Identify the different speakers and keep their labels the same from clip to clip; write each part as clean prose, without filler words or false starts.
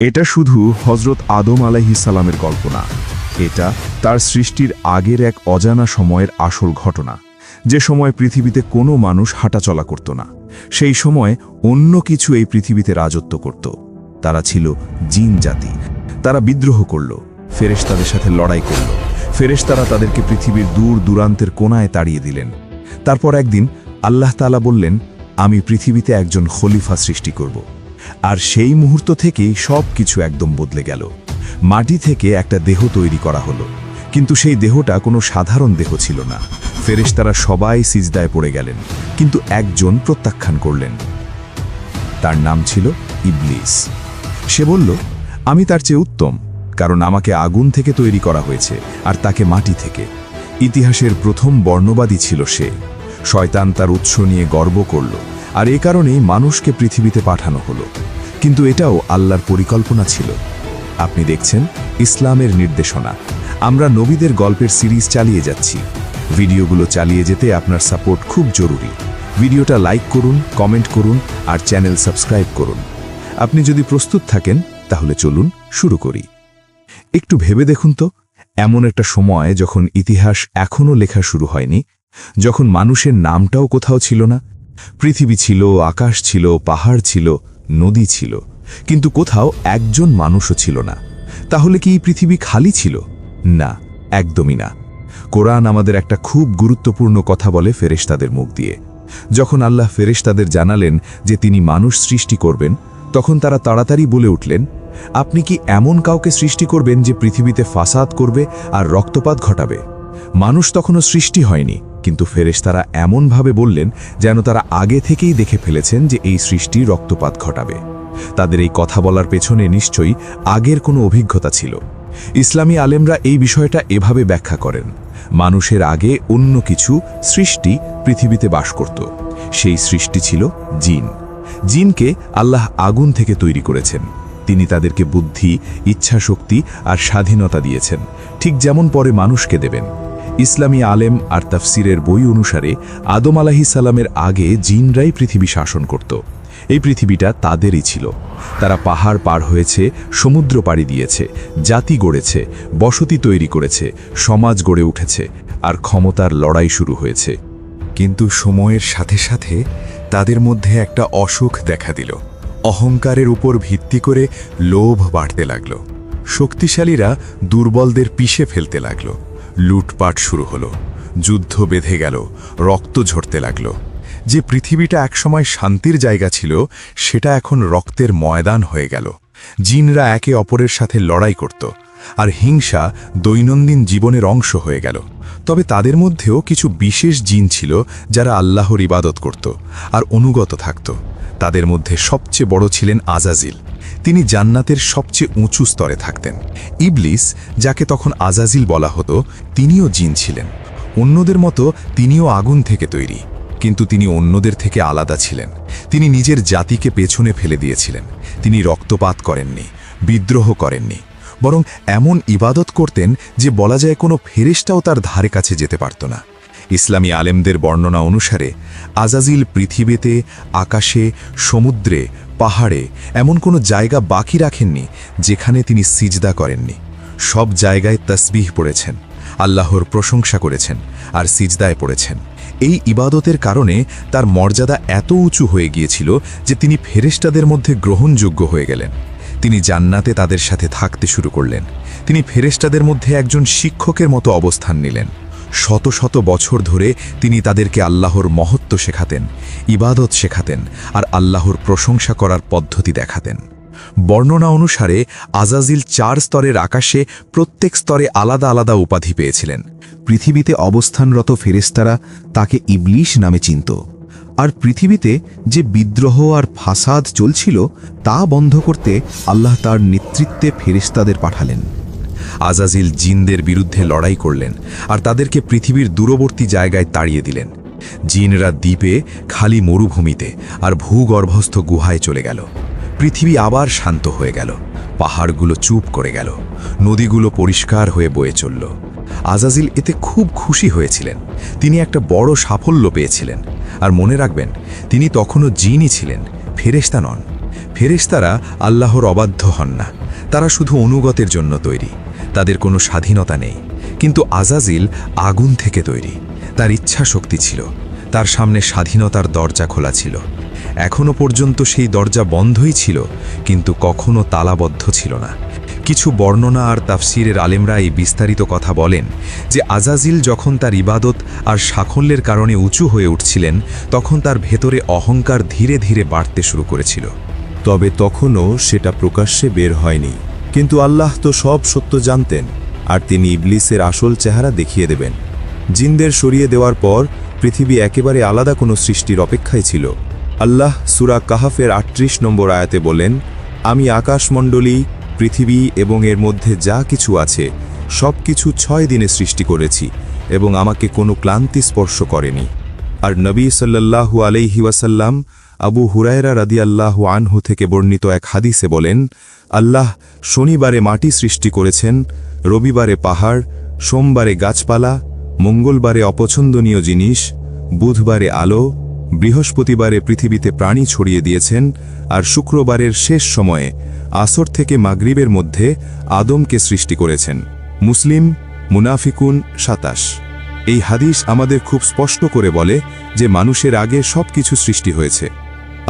Speaker 1: এটা শুধু হজরত আদম আলাইহিস সালামের গল্প না, এটা তার সৃষ্টির আগের এক অজানা সময়ের আসল ঘটনা। যে সময় পৃথিবীতে কোনো মানুষ হাঁটাচলা করত না, সেই সময় অন্য কিছু এই পৃথিবীতে রাজত্ব করত। তারা ছিল জিন জাতি। তারা বিদ্রোহ করল, ফেরেশতাদের সাথে লড়াই করল। ফেরেশতারা তাদেরকে পৃথিবীর দূর দূরান্তের কোণায় তাড়িয়ে দিলেন। তারপর একদিন আল্লাহ তাআলা বললেন, আমি পৃথিবীতে একজন খলিফা সৃষ্টি করব। আর সেই মুহূর্ত থেকেই সব কিছু একদম বদলে গেল। মাটি থেকে একটা দেহ তৈরি করা হলো, কিন্তু সেই দেহটা কোনো সাধারণ দেহ ছিল না। ফেরেশতারা সবাই সিজদায় পড়ে গেলেন, কিন্তু একজন প্রত্যাখ্যান করলেন। তার নাম ছিল ইবলিস। সে বলল, আমি তার চেয়ে উত্তম, কারণ আমাকে আগুন থেকে তৈরি করা হয়েছে আর তাকে মাটি থেকে। ইতিহাসের প্রথম বর্ণবাদী ছিল সে। শয়তান তার উৎস নিয়ে গর্ব করল, আর এ কারণেই মানুষকে পৃথিবীতে পাঠানো হলো। কিন্তু এটাও আল্লাহর পরিকল্পনা ছিল। আপনি দেখছেন ইসলামের নির্দেশনা। আমরা নবীদের গল্পের সিরিজ চালিয়ে যাচ্ছি। ভিডিওগুলো চালিয়ে যেতে আপনার সাপোর্ট খুব জরুরি। ভিডিওটা লাইক করুন, কমেন্ট করুন আর চ্যানেল সাবস্ক্রাইব করুন। আপনি যদি প্রস্তুত থাকেন তাহলে চলুন শুরু করি। একটু ভেবে দেখুন তো, এমন একটা সময় যখন ইতিহাস এখনও লেখা শুরু হয়নি, যখন মানুষের নামটাও কোথাও ছিল না। পৃথিবী ছিল, আকাশ ছিল, পাহাড় ছিল, নদী ছিল, কিন্তু কোথাও একজন মানুষও ছিল না। তাহলে কি এই পৃথিবী খালি ছিল? না, একদমই না। কোরআন আমাদের একটা খুব গুরুত্বপূর্ণ কথা বলে ফেরেশতাদের মুখ দিয়ে। যখন আল্লাহ ফেরেশতাদের জানালেন যে তিনি মানুষ সৃষ্টি করবেন, তখন তারা তাড়াতাড়ি বলে উঠলেন, আপনি কি এমন কাউকে সৃষ্টি করবেন যে পৃথিবীতে ফাসাদ করবে আর রক্তপাত ঘটাবে? মানুষ তখনও সৃষ্টি হয়নি, কিন্তু ফেরেশতারা এমনভাবে বললেন যেন তারা আগে থেকেই দেখে ফেলেছেন যে এই সৃষ্টি রক্তপাত ঘটাবে। তাদের এই কথা বলার পেছনে নিশ্চয়ই আগের কোনো অভিজ্ঞতা ছিল। ইসলামী আলেমরা এই বিষয়টা এভাবে ব্যাখ্যা করেন, মানুষের আগে অন্য কিছু সৃষ্টি পৃথিবীতে বাস করত। সেই সৃষ্টি ছিল জিন। জিনকে আল্লাহ আগুন থেকে তৈরি করেছেন। তিনি তাদেরকে বুদ্ধি, ইচ্ছাশক্তি আর স্বাধীনতা দিয়েছেন, ঠিক যেমন পরে মানুষকে দেবেন। ইসলামী আলেম আর তাফসিরের বই অনুসারে আদম আলাইহিস সালামের আগে জিনরাই পৃথিবী শাসন করত। এই পৃথিবীটা তাদেরই ছিল। তারা পাহাড় পার হয়েছে, সমুদ্র পাড়ি দিয়েছে, জাতি গড়েছে, বসতি তৈরি করেছে, সমাজ গড়ে উঠেছে, আর ক্ষমতার লড়াই শুরু হয়েছে। কিন্তু সময়ের সাথে সাথে তাদের মধ্যে একটা অসুখ দেখা দিল। অহংকারের উপর ভিত্তি করে লোভ বাড়তে লাগল। শক্তিশালীরা দুর্বলদের পিষে ফেলতে লাগল। লুটপাট শুরু হলো, যুদ্ধ বেঁধে গেল, রক্ত ঝরতে লাগল। যে পৃথিবীটা একসময় শান্তির জায়গা ছিল, সেটা এখন রক্তের ময়দান হয়ে গেল। জিনরা একে অপরের সাথে লড়াই করত, আর হিংসা দৈনন্দিন জীবনের অংশ হয়ে গেল। তবে তাদের মধ্যেও কিছু বিশেষ জিন ছিল যারা আল্লাহর ইবাদত করত আর অনুগত থাকত। তাদের মধ্যে সবচেয়ে বড় ছিলেন আজাজিল। তিনি জান্নাতের সবচেয়ে উঁচু স্তরে থাকতেন। ইবলিস, যাকে তখন আজাজিল বলা হতো, তিনিও জিন ছিলেন। অন্যদের মতো তিনিও আগুন থেকে তৈরি, কিন্তু তিনি অন্যদের থেকে আলাদা ছিলেন। তিনি নিজের জাতিকে পেছনে ফেলে দিয়েছিলেন। তিনি রক্তপাত করেননি, বিদ্রোহ করেননি, বরং এমন ইবাদত করতেন যে বলা যায় কোনো ফেরেশতাও তার ধারে কাছে যেতে পারত না। ইসলামী আলেমদের বর্ণনা অনুসারে আজাজিল পৃথিবীতে, আকাশে, সমুদ্রে, পাহাড়ে এমন কোনো জায়গা বাকি রাখেননি যেখানে তিনি সিজদা করেননি। সব জায়গায় তাসবিহ পড়েছেন, আল্লাহর প্রশংসা করেছেন আর সিজদায় পড়েছেন। এই ইবাদতের কারণে তার মর্যাদা এত উঁচু হয়ে গিয়েছিল যে তিনি ফেরেশতাদের মধ্যে গ্রহণযোগ্য হয়ে গেলেন। তিনি জান্নাতে তাদের সাথে থাকতে শুরু করলেন। তিনি ফেরেশতাদের মধ্যে একজন শিক্ষকের মতো অবস্থান নিলেন। শত শত বছর ধরে তিনি তাদেরকে আল্লাহর মহত্ব শেখাতেন, ইবাদত শেখাতেন আর আল্লাহর প্রশংসা করার পদ্ধতি দেখাতেন। বর্ণনা অনুসারে আজাজিল 4 স্তরের আকাশে প্রত্যেক স্তরে আলাদা আলাদা উপাধি পেয়েছিলেন।
Speaker 2: পৃথিবীতে অবস্থানরত ফেরেশতারা তাকে ইবলিস নামে চিনত। আর পৃথিবীতে যে বিদ্রোহ আর ফাসাদ চলছিল তা বন্ধ করতে আল্লাহ তার নেতৃত্বে ফেরেশতাদের পাঠালেন।
Speaker 1: আজাজিল জিনদের বিরুদ্ধে লড়াই করলেন আর তাদেরকে পৃথিবীর দূরবর্তী জায়গায় তাড়িয়ে দিলেন। জিনরা দ্বীপে, খালি মরুভূমিতে আর ভূগর্ভস্থ গুহায় চলে গেল। পৃথিবী আবার শান্ত হয়ে গেল। পাহাড়গুলো চুপ করে গেল, নদীগুলো পরিষ্কার হয়ে বয়ে চলল। আজাজিল এতে খুব খুশি হয়েছিলেন। তিনি একটা বড় সাফল্য পেয়েছিলেন। আর মনে রাখবেন, তিনি তখনও জিনই ছিলেন, ফেরেশতা নন।
Speaker 2: ফেরেশতারা আল্লাহর অবাধ্য হন না, তারা শুধু অনুগতের জন্য তৈরি, তাদের কোনো স্বাধীনতা নেই। কিন্তু আজাজিল আগুন থেকে তৈরি, তার ইচ্ছা শক্তি ছিল, তার সামনে স্বাধীনতার দরজা খোলা ছিল। এখনো পর্যন্ত সেই দরজা বন্ধই ছিল, কিন্তু কখনো তালাবদ্ধ ছিল না। কিছু বর্ণনা আর তাফসিরের আলেমরা এই বিস্তারিত কথা বলেন যে আজাজিল যখন তার ইবাদত আর সাফল্যের কারণে উঁচু হয়ে উঠছিলেন, তখন তার ভেতরে অহংকার ধীরে ধীরে বাড়তে শুরু করেছিল।
Speaker 3: তবে তখনও সেটা প্রকাশ্যে বের হয়নি। কিন্তু আল্লাহ তো সব সত্য জানতেন, আর তিনি ইবলিসের আসল চেহারা দেখিয়ে দেবেন। জিনদের সরিয়ে দেওয়ার পর পৃথিবী একেবারে আলাদা কোনো সৃষ্টির অপেক্ষায় ছিল। আল্লাহ সূরা কাহাফের ৩৮ নম্বর আয়াতে বলেন, আমি আকাশমণ্ডলী, পৃথিবী এবং এর মধ্যে যা কিছু আছে সব কিছু ৬ দিনে সৃষ্টি করেছি এবং আমাকে কোনো ক্লান্তি স্পর্শ করেনি। আর নবী সাল্লাল্লাহু আলাইহি ওয়াসাল্লাম আবু হুরায়রা রাদিয়াল্লাহু আনহু থেকে বর্ণিত এক হাদিসে বলেন, আল্লাহ শনিবারে মাটি সৃষ্টি করেছেন, রবিবারে পাহাড়, সোমবারে গাছপালা, মঙ্গলবারে অপছন্দনীয় জিনিস, বুধবারে আলো, বৃহস্পতিবারে পৃথিবীতে প্রাণী ছড়িয়ে দিয়েছেন, আর শুক্রবারের শেষ সময়ে আসর থেকে মাগরিবের মধ্যে আদমকে সৃষ্টি করেছেন। মুসলিম মুনাফিকুন ২৭। এই হাদিস আমাদের খুব স্পষ্ট করে বলে যে মানুষের আগে সব কিছু সৃষ্টি হয়েছে।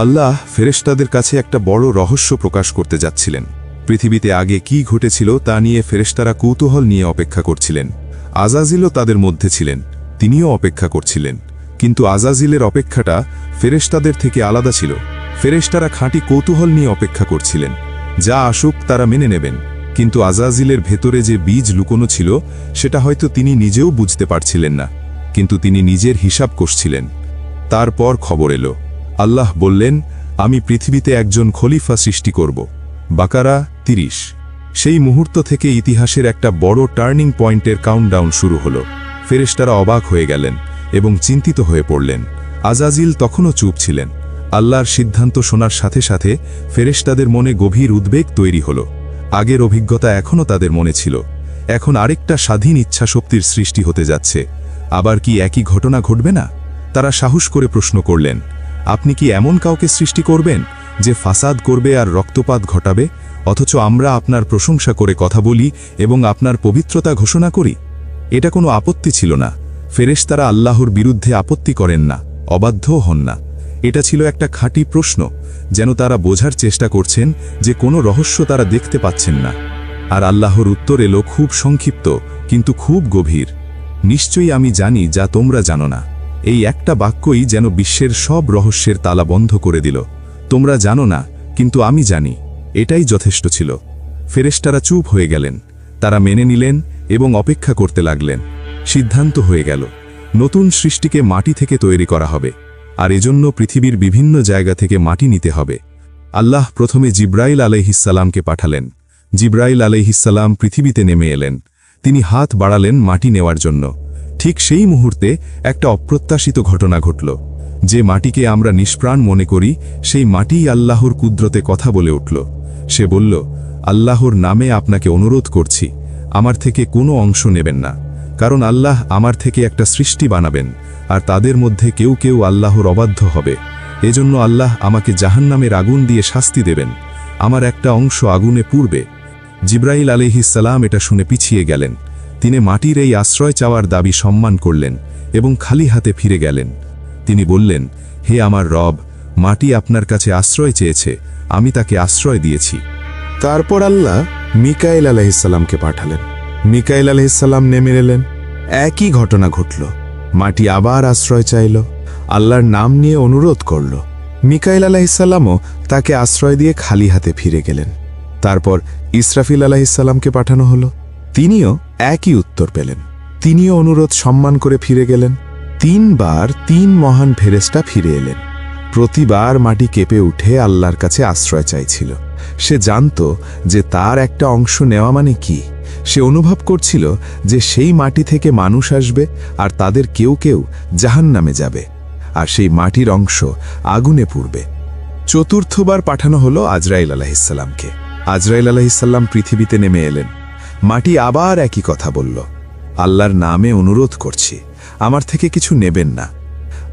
Speaker 3: আল্লাহ ফেরেশতাদের কাছে একটা বড় রহস্য প্রকাশ করতে যাচ্ছিলেন। পৃথিবীতে আগে কি ঘটেছিল তা নিয়ে ফেরেশতারা কৌতূহল নিয়ে অপেক্ষা করছিলেন। আজাজিলও তাদের মধ্যে ছিলেন, তিনিও অপেক্ষা করছিলেন। কিন্তু আজাজিলের অপেক্ষাটা ফেরেশতাদের থেকে আলাদা ছিল। ফেরেশতারা খাঁটি কৌতূহল নিয়ে অপেক্ষা করছিলেন, যা আসুক তারা মেনে নেবেন। কিন্তু আজাজিলের ভেতরে যে বীজ লুকোনো ছিল সেটা হয়তো তিনি নিজেও বুঝতে পারছিলেন না, কিন্তু তিনি নিজের হিসাব কষছিলেন। তারপর খবর এলো, আল্লাহ বললেন, আমি পৃথিবীতে একজন খলিফা সৃষ্টি করব। বাকারা ৩০। সেই মুহূর্ত থেকে ইতিহাসের একটা বড় টার্নিং পয়েন্টের কাউন্টডাউন শুরু হলো। ফেরেশতারা অবাক হয়ে গেলেন এবং চিন্তিত হয়ে পড়লেন। আজাজিল তখনও চুপ ছিলেন। আল্লাহর সিদ্ধান্ত শোনার সাথে সাথে ফেরেশতাদের মনে গভীর উদ্বেগ তৈরি হলো। আগের অভিজ্ঞতা এখনও তাদের মনে ছিল, এখন আরেকটা স্বাধীন ইচ্ছাশক্তির সৃষ্টি হতে যাচ্ছে। আবার কি একই ঘটনা ঘটবে না? তারা সাহস করে প্রশ্ন করলেন, আপনি কি এমন কাউকে সৃষ্টি করবেন যে ফাসাদ করবে আর রক্তপাত ঘটাবে, অথচ আমরা আপনার প্রশংসা করে কথা বলি এবং আপনার পবিত্রতা ঘোষণা করি? এটা কোনো আপত্তি ছিল না। ফেরেশতারা আল্লাহর বিরুদ্ধে আপত্তি করেন না, অবাধ্যও হন না। এটা ছিল একটা খাঁটি প্রশ্ন, যেন তারা বোঝার চেষ্টা করছেন যে কোনো রহস্য তারা দেখতে পাচ্ছেন না। আর আল্লাহর উত্তর এলো খুব সংক্ষিপ্ত কিন্তু খুব গভীর। নিশ্চয়ই আমি জানি যা তোমরা জানো না। এই একটা বাক্যই যেন বিশ্বের সব রহস্যের তালা বন্ধ করে দিল। তোমরা জানো না, কিন্তু আমি জানি। এটাই যথেষ্ট ছিল। ফেরেশতারা চুপ হয়ে গেলেন। তারা মেনে নিলেন এবং অপেক্ষা করতে লাগলেন। সিদ্ধান্ত হয়ে গেল, নতুন সৃষ্টিকে মাটি থেকে তৈরি করা হবে, আর এজন্য পৃথিবীর বিভিন্ন জায়গা থেকে মাটি নিতে হবে। আল্লাহ প্রথমে জিব্রাইল আলাইহিসসালামকে পাঠালেন। জিব্রাইল আলাইহিসসালাম পৃথিবীতে নেমে এলেন। তিনি হাত বাড়ালেন মাটি নেওয়ার জন্য। ঠিক সেই মুহূর্তে একটা অপ্রত্যাশিত ঘটনা ঘটল। যে মাটিকে আমরা নিষ্প্রাণ মনে করি, সেই মাটিই আল্লাহর কুদরতে কথা বলে উঠল। সে বলল, আল্লাহর নামে আপনাকে অনুরোধ করছি, আমার থেকে কোনো অংশ নেবেন না, কারণ আল্লাহ আমার থেকে একটা সৃষ্টি বানাবেন, আর তাদের মধ্যে কেউ কেউ আল্লাহর অবাধ্য হবে। এজন্য আল্লাহ আমাকে জাহান্নামের আগুন দিয়ে শাস্তি দেবেন, আমার একটা অংশ আগুনে পুড়বে। জিব্রাইল আলাইহিসসালাম এটা শুনে পিছিয়ে গেলেন। তিনি মাটির এই আশ্রয় চাওয়ার দাবি সম্মান করলেন এবং খালি হাতে ফিরে গেলেন। তিনি বললেন, হে আমার রব, মাটি আপনার কাছে আশ্রয় চেয়েছে, আমি তাকে আশ্রয় দিয়েছি। তারপর আল্লাহ মিকাইল আলাইহিসসালামকে পাঠালেন। মিকাইল আলাইহিসসালাম নেমে এলেন। একই ঘটনা ঘটল। মাটি আবার আশ্রয় চাইল, আল্লাহর নাম নিয়ে অনুরোধ করল। মিকাইল আলাইহিসসালামও তাকে আশ্রয় দিয়ে খালি হাতে ফিরে গেলেন। তারপর ইসরাফিল আলাইহিসসালামকে পাঠানো হলো। তিনিও একই উত্তর পেলেন। তিনিও অনুরোধ সম্মান করে ফিরে গেলেন। ৩ বার ৩ মহান ফেরেশতা ফিরে এলেন। প্রতিবার মাটি কেঁপে উঠে আল্লাহর কাছে আশ্রয় চাইছিল। সে জানত যে তার একটা অংশ নেওয়া মানে কি। সে অনুভব করছিল যে সেই মাটি থেকে মানুষ আসবে, আর তাদের কেউ কেউ জাহান্নামে যাবে, আর সেই মাটির অংশ আগুনে পুড়বে। চতুর্থবার পাঠানো হলো আজরাইল আলাইহিসসালামকে। আজরাইল আলাইহিসসালাম পৃথিবীতে নেমে এলেন। মাটি আবার একই কথা বলল, আল্লাহর নামে অনুরোধ করছি, আমার থেকে কিছু নেবেন না।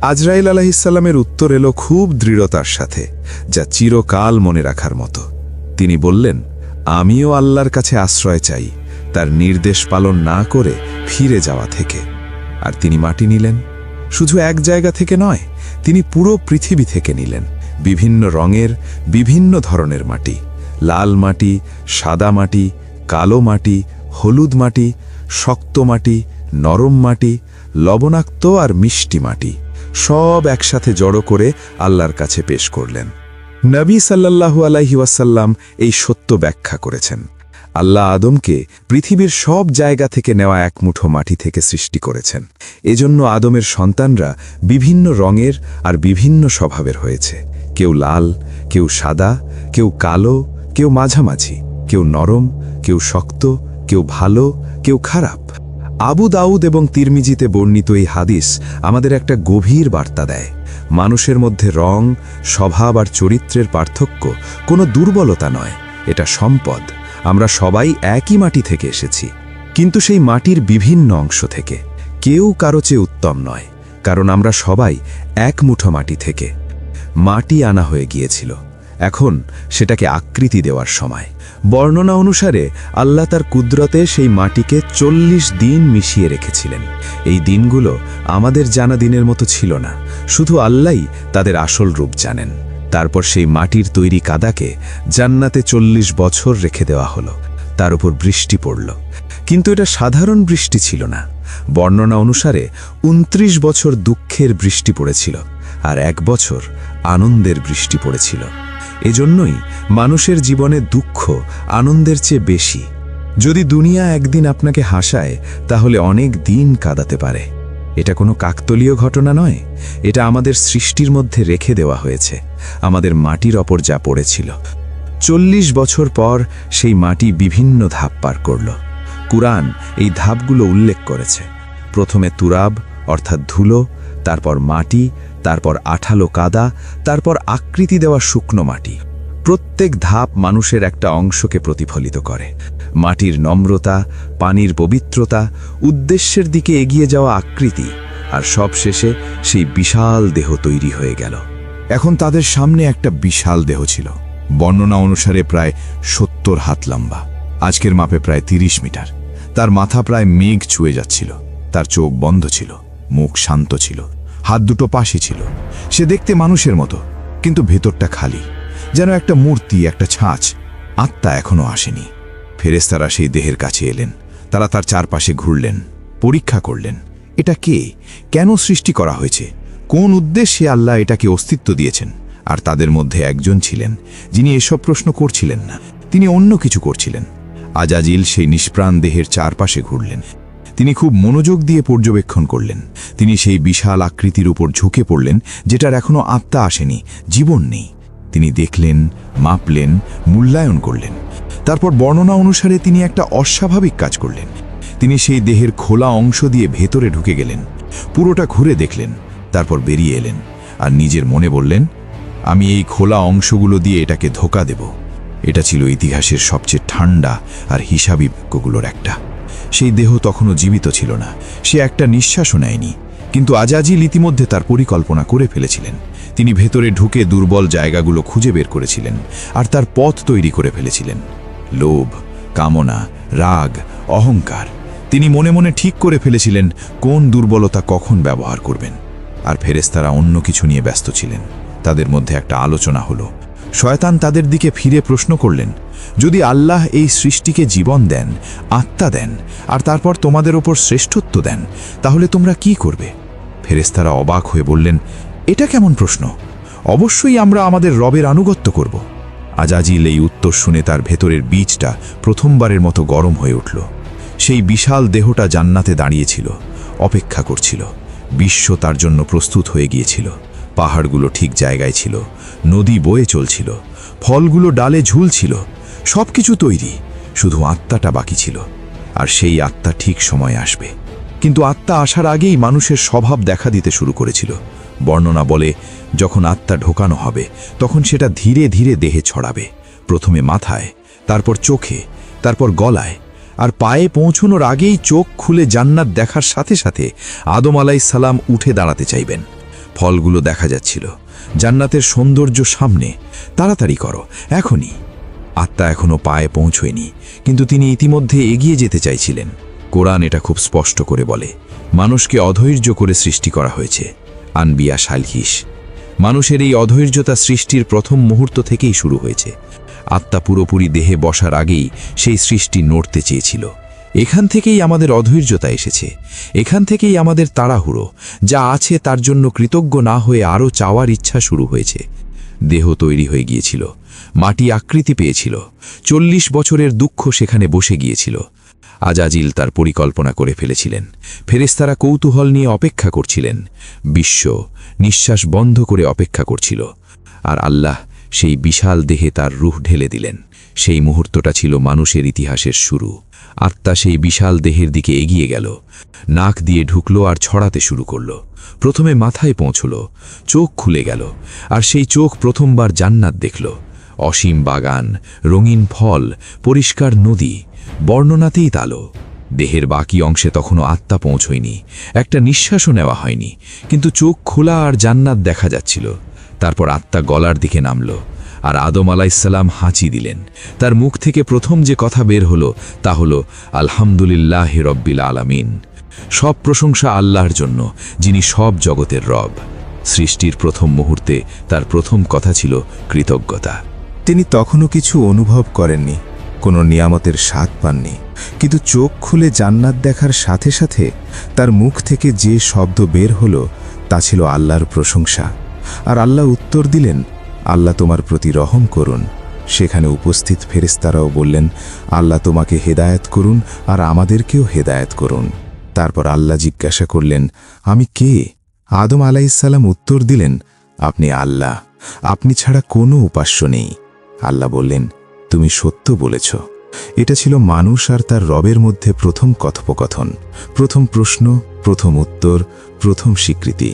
Speaker 1: আজরাইল আলাইহিসসালামের উত্তর এলো খুব দৃঢ়তার সাথে, যা চিরকাল মনে রাখার মতো। তিনি বললেন, আমিও আল্লাহর কাছে আশ্রয় চাই তার নির্দেশ পালন না করে ফিরে যাওয়া থেকে। আর তিনি মাটি নিলেন। শুধু এক জায়গা থেকে নয়, তিনি পুরো পৃথিবী থেকে নিলেন। বিভিন্ন রঙের, বিভিন্ন ধরনের মাটি, লাল মাটি, সাদা মাটি, কালো মাটি, হলুদ মাটি, শক্ত মাটি, নরম মাটি, লবণাক্ত আর মিষ্টি মাটি, সব একসাথে জড়ো করে আল্লাহর কাছে পেশ করলেন। নবী সাল্লাল্লাহু আলাইহি ওয়াসাল্লাম এই সত্য ব্যাখ্যা করেছেন। আল্লাহ আদমকে পৃথিবীর সব জায়গা থেকে নেওয়া এক মুঠো মাটি থেকে সৃষ্টি করেছেন। এজন্য আদমের সন্তানরা বিভিন্ন রঙের আর বিভিন্ন স্বভাবের হয়েছে। কেউ লাল, কেউ সাদা, কেউ কালো, কেউ মাঝামাঝি, কেউ নরম, কেউ শক্ত, কেউ ভালো, কেউ খারাপ। আবু দাউদ এবং তিরমিজিতে বর্ণিত এই হাদিস আমাদের একটা গভীর বার্তা দেয়। মানুষের মধ্যে রং, স্বভাব আর চরিত্রের পার্থক্য কোনো দুর্বলতা নয়, এটা সম্পদ। আমরা সবাই একই মাটি থেকে এসেছি, কিন্তু সেই মাটির বিভিন্ন অংশ থেকে। কেউ কারো চেয়ে উত্তম নয়, কারণ আমরা সবাই এক মুঠো মাটি থেকে। মাটি আনা হয়ে গিয়েছিল, এখন সেটাকে আকৃতি দেওয়ার সময়। বর্ণনা অনুসারে আল্লাহ তার কুদরতে সেই মাটিকে 40 দিন মিশিয়ে রেখেছিলেন। এই দিনগুলো আমাদের জানা দিনের মতো ছিল না, শুধু আল্লাহই তাদের আসল রূপ জানেন। তারপর সেই মাটির তৈরি কাদাকে জান্নাতে 40 বছর রেখে দেওয়া হলো, তার উপর বৃষ্টি পড়ল। কিন্তু এটা সাধারণ বৃষ্টি ছিল না। বর্ণনা অনুসারে 29 বছর দুঃখের বৃষ্টি পড়েছিল, আর 1 বছর আনন্দের বৃষ্টি পড়েছিল। এজন্যই মানুষের জীবনে দুঃখ আনন্দের চেয়ে বেশি। যদি দুনিয়া একদিন আপনাকে হাসায়, তাহলে অনেক দিন কাঁদাতে পারে। এটা কোনো কাকতলীয় ঘটনা নয়, এটা আমাদের সৃষ্টির মধ্যে রেখে দেওয়া হয়েছে, আমাদের মাটির ওপর যা পড়েছিল। 40 বছর পর সেই মাটি বিভিন্ন ধাপ পার করল। কুরআন এই ধাপগুলো উল্লেখ করেছে। প্রথমে তুরাব অর্থাৎ ধুলো, তারপর মাটি, তারপর আঠালো কাদা, তারপর আকৃতি দেওয়া শুকনো মাটি। প্রত্যেক ধাপ মানুষের একটা অংশকে প্রতিফলিত করে। মাটির নম্রতা, পানির পবিত্রতা, উদ্দেশ্যের দিকে এগিয়ে যাওয়া আকৃতি, আর সবশেষে সেই বিশাল দেহ তৈরি হয়ে গেল।
Speaker 2: এখন তাদের সামনে একটা বিশাল দেহ ছিল। বর্ণনা অনুসারে প্রায় 70 হাত লম্বা, আজকের মাপে প্রায় 30 মিটার। তার মাথা প্রায় মেঘ ছুঁয়ে যাচ্ছিল। তার চোখ বন্ধ ছিল, মুখ শান্ত ছিল, হাত দুটো পাশে ছিল। সে দেখতে মানুষের মতো, কিন্তু ভেতরটা খালি, যেন একটা মূর্তি, একটা ছাঁচ। আত্মা এখনো আসেনি। ফেরেশতারা সেই দেহের কাছে এলেন। তারা তার চারপাশে ঘুরলেন, পরীক্ষা করলেন। এটা কে, কেন সৃষ্টি করা হয়েছে, কোন উদ্দেশ্যে আল্লাহ এটাকে অস্তিত্ব দিয়েছেন। আর তাদের মধ্যে একজন ছিলেন যিনি এসব প্রশ্ন করছিলেন না, তিনি অন্য কিছু করছিলেন। আজাজিল সেই নিষ্প্রাণ দেহের চারপাশে ঘুরলেন। তিনি খুব মনোযোগ দিয়ে পর্যবেক্ষণ করলেন। তিনি সেই বিশাল আকৃতির উপর ঝুঁকে পড়লেন, যেটার এখনো আত্মা আসেনি, জীবন নেই। তিনি দেখলেন, মাপলেন, মূল্যায়ন করলেন। তারপর বর্ণনা অনুসারে তিনি একটা অস্বাভাবিক কাজ করলেন। তিনি সেই দেহের খোলা অংশ দিয়ে ভেতরে ঢুকে গেলেন, পুরোটা ঘুরে দেখলেন, তারপর বেরিয়ে এলেন। আর নিজের মনে বললেন, আমি এই খোলা অংশগুলো দিয়ে এটাকে ধোঁকা দেব। এটা ছিল ইতিহাসের সবচেয়ে ঠান্ডা আর হিসাবি বাক্যগুলোর একটা। সেই দেহ তখনও জীবিত ছিল না, সে একটা নিঃশ্বাসও নেয়নি। কিন্তু আজাজিল ইতিমধ্যে তার পরিকল্পনা করে ফেলেছিলেন। তিনি ভেতরে ঢুকে দুর্বল জায়গাগুলো খুঁজে বের করেছিলেন, আর তার পথ তৈরি করে ফেলেছিলেন। লোভ, কামনা, রাগ, অহংকার। তিনি মনে মনে ঠিক করে ফেলেছিলেন কোন দুর্বলতা কখন ব্যবহার করবেন। আর ফেরেশতারা অন্য কিছু নিয়ে ব্যস্ত ছিলেন। তাদের মধ্যে একটা আলোচনা হলো। শয়তান তাদের দিকে ফিরে প্রশ্ন করলেন, যদি আল্লাহ এই সৃষ্টিকে জীবন দেন, আত্মা দেন, আর তারপর তোমাদের ওপর শ্রেষ্ঠত্ব দেন, তাহলে তোমরা কি করবে? ফেরেশতারা অবাক হয়ে বললেন, এটা কেমন প্রশ্ন? অবশ্যই আমরা আমাদের রবের আনুগত্য করব। আজাজিল এই উত্তর শুনে তার ভেতরের বীজটা প্রথমবারের মতো গরম হয়ে উঠল। সেই বিশাল দেহটা জান্নাতে দাঁড়িয়েছিল, অপেক্ষা করছিল। বিশ্ব তার জন্য প্রস্তুত হয়ে গিয়েছিল। পাহাড়গুলো ঠিক জায়গায় ছিল, নদী বয়ে চলছিল, ফলগুলো ডালে ঝুলছিল, সবকিছু তৈরি, শুধু আত্মাটা বাকি ছিল। আর সেই আত্মা ঠিক সময় আসবে। কিন্তু আত্মা আসার আগেই মানুষের স্বভাব দেখা দিতে শুরু করেছিল। বর্ণনা বলে, যখন আত্মা ঢোকানো হবে, তখন সেটা ধীরে ধীরে দেহে ছড়াবে। প্রথমে মাথায়, তারপর চোখে, তারপর গলায়। আর পায়ে পৌঁছানোর আগেই চোখ খুলে জান্নাত দেখার সাথে সাথে আদম আলাইহিস সালাম উঠে দাঁড়াতে চাইবেন।
Speaker 1: ফলগুলো দেখা যাচ্ছিল, জান্নাতের সৌন্দর্য সামনে। তাড়াতাড়ি করো, এখনই। আত্মা এখনো পায়ে পৌঁছয়নি, কিন্তু তিনি ইতিমধ্যে এগিয়ে যেতে চাইছিলেন। কোরআন এটা খুব স্পষ্ট করে বলে, মানুষকে অধৈর্য করে সৃষ্টি করা হয়েছে। আনবিয়া সালহিস। মানুষের এই অধৈর্যতা সৃষ্টির প্রথম মুহূর্ত থেকেই শুরু হয়েছে। আত্মা পুরোপুরি দেহে বসার আগেই সেই সৃষ্টি নড়তে চেয়েছিল। এখান থেকেই আমাদের অধৈর্যতা এসেছে, এখান থেকেই আমাদের তাড়াহুড়ো। যা আছে তার জন্য কৃতজ্ঞ না হয়ে আরও চাওয়ার ইচ্ছা শুরু হয়েছে। দেহ তৈরি হয়ে গিয়েছিল, মাটি আকৃতি পেয়েছিল, 40 বছরের দুঃখ সেখানে বসে গিয়েছিল। আজাজিল তার পরিকল্পনা করে ফেলেছিলেন। ফেরেশতারা কৌতূহল নিয়ে অপেক্ষা করছিলেন। বিশ্ব নিঃশ্বাস বন্ধ করে অপেক্ষা করছিল। আর আল্লাহ সেই বিশাল দেহে তার রূহ ঢেলে দিলেন। সেই মুহূর্তটা ছিল মানুষের ইতিহাসের শুরু। আত্মা সেই বিশাল দেহের দিকে এগিয়ে গেল, নাক দিয়ে ঢুকলো আর ছড়াতে শুরু করল। প্রথমে মাথায় পৌঁছল, চোখ খুলে গেল, আর সেই চোখ প্রথমবার জান্নাত দেখল। অসীম বাগান, রঙিন ফল, পরিষ্কার নদী, বর্ণনাতেই তালো। দেহের বাকি অংশে তখনও আত্মা পৌঁছয়নি, একটা নিঃশ্বাসও নেওয়া হয়নি, কিন্তু চোখ খোলা আর জান্নাত দেখা যাচ্ছিল। তারপর আত্মা গলার দিকে নামল, আর আদম আলাইসাল্লাম হাঁচি দিলেন। তার মুখ থেকে প্রথম যে কথা বের হলো তা হলো আলহামদুলিল্লাহ রব্বিল আলামিন। সব প্রশংসা আল্লাহর জন্য, যিনি সব জগতের রব। সৃষ্টির প্রথম মুহূর্তে তার প্রথম কথা ছিল কৃতজ্ঞতা।
Speaker 2: তিনি তখনও কিছু অনুভব করেননি, কোনো নিয়ামতের স্বাদ পাননি, কিন্তু চোখ খুলে জান্নাত দেখার সাথে সাথে তার মুখ থেকে যে শব্দ বের হলো তা ছিল আল্লাহর প্রশংসা। আর আল্লাহ উত্তর দিলেন, আল্লাহ তোমার প্রতি রহম করুন। সেখানে উপস্থিত ফেরেশতারাও বললেন, আল্লাহ তোমাকে হেদায়েত করুন আর আমাদেরকেও হেদায়েত করুন। তারপর আল্লাহ জিজ্ঞাসা করলেন, আমি কে? আদম আলাইহিসসালাম উত্তর দিলেন, আপনি আল্লাহ, আপনি ছাড়া কোনো উপাস্য নেই। আল্লাহ বললেন, তুমি সত্য বলেছ। এটা ছিল মানুষ আর তার রবের মধ্যে প্রথম কথোপকথন, প্রথম প্রশ্ন, প্রথম উত্তর, প্রথম স্বীকৃতি।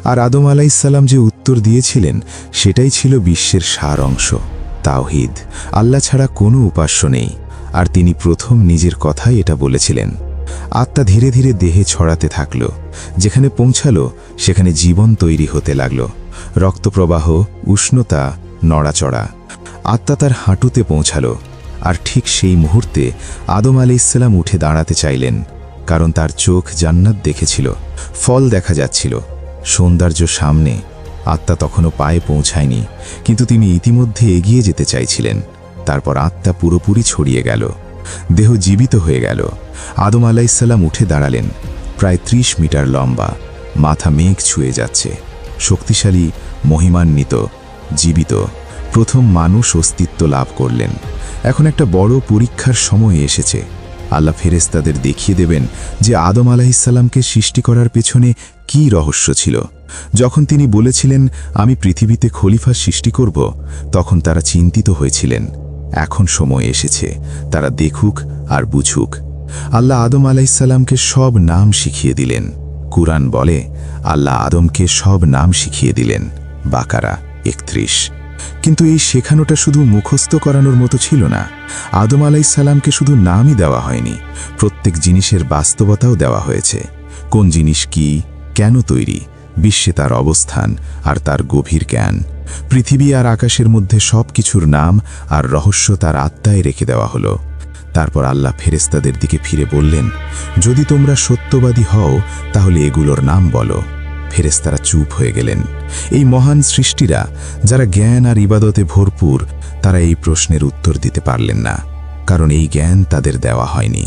Speaker 2: আর আদম আলাইহিসসালাম যে উত্তর দিয়েছিলেন সেটাই ছিল বিশ্বের সার অংশ, তাওহীদ। আল্লাহ ছাড়া কোনো উপাস্য নেই। আর তিনি প্রথম নিজের কথাই এটা বলেছিলেন। আত্মা ধীরে ধীরে দেহে ছড়াতে থাকল। যেখানে পৌঁছালো সেখানে জীবন তৈরি হতে লাগল। রক্তপ্রবাহ, উষ্ণতা, নড়াচড়া। আত্মা তার হাঁটুতে পৌঁছালো। আর ঠিক সেই মুহূর্তে আদম আলাইহিসসালাম উঠে দাঁড়াতে চাইলেন, কারণ তার চোখ জান্নাত দেখেছিল, ফল দেখা যাচ্ছিল, সৌন্দর্য সামনে। আত্মা তখনও পায়ে পৌঁছায়নি, কিন্তু তিনি ইতিমধ্যে এগিয়ে যেতে চাইছিলেন। তারপর আত্মা পুরোপুরি ছড়িয়ে গেল, দেহ জীবিত হয়ে গেল। আদম আলাইহিসসালাম উঠে দাঁড়ালেন, প্রায় 30 মিটার লম্বা, মাথা মেঘ ছুঁয়ে যাচ্ছে, শক্তিশালী, মহিমান্বিত, জীবিত। প্রথম মানুষ অস্তিত্ব লাভ করলেন। এখন একটা বড় পরীক্ষার সময় এসেছে। আল্লাহ ফেরেশতাদের দেখিয়ে দেবেন যে আদম আলাইহিসসালামকে সৃষ্টি করার পেছনে কী রহস্য ছিল। যখন তিনি বলেছিলেন, আমি পৃথিবীতে খলিফা সৃষ্টি করব, তখন তারা চিন্তিত হয়েছিলেন। এখন সময় এসেছে তারা দেখুক আর বুঝুক। আল্লাহ আদম আলাইহিসসালামকে সব নাম শিখিয়ে দিলেন। কুরআন বলে, আল্লাহ আদমকে সব নাম শিখিয়ে দিলেন। বাকারা 31। কিন্তু এই শেখানোটা শুধু মুখস্থ করানোর মতো ছিল না। আদম আলাইহিসসালামকে শুধু নামই দেওয়া হয়নি, প্রত্যেক জিনিসের বাস্তবতাও দেওয়া হয়েছে। কোন জিনিস কি, কেন তৈরি, বিশ্বে তার অবস্থান আর তার গভীর জ্ঞান। পৃথিবী আর আকাশের মধ্যে সব কিছুর নাম আর রহস্য তার আত্মায় রেখে দেওয়া হলো। তারপর আল্লাহ ফেরেশতাদের দিকে ফিরে বললেন, যদি তোমরা সত্যবাদী হও তাহলে এগুলোর নাম বলো। ফেরেশতারা চুপ হয়ে গেলেন। এই মহান সৃষ্টিরা, যারা জ্ঞান আর ইবাদতে ভরপুর, তারা এই প্রশ্নের উত্তর দিতে পারলেন না, কারণ এই জ্ঞান তাদের দেওয়া হয়নি।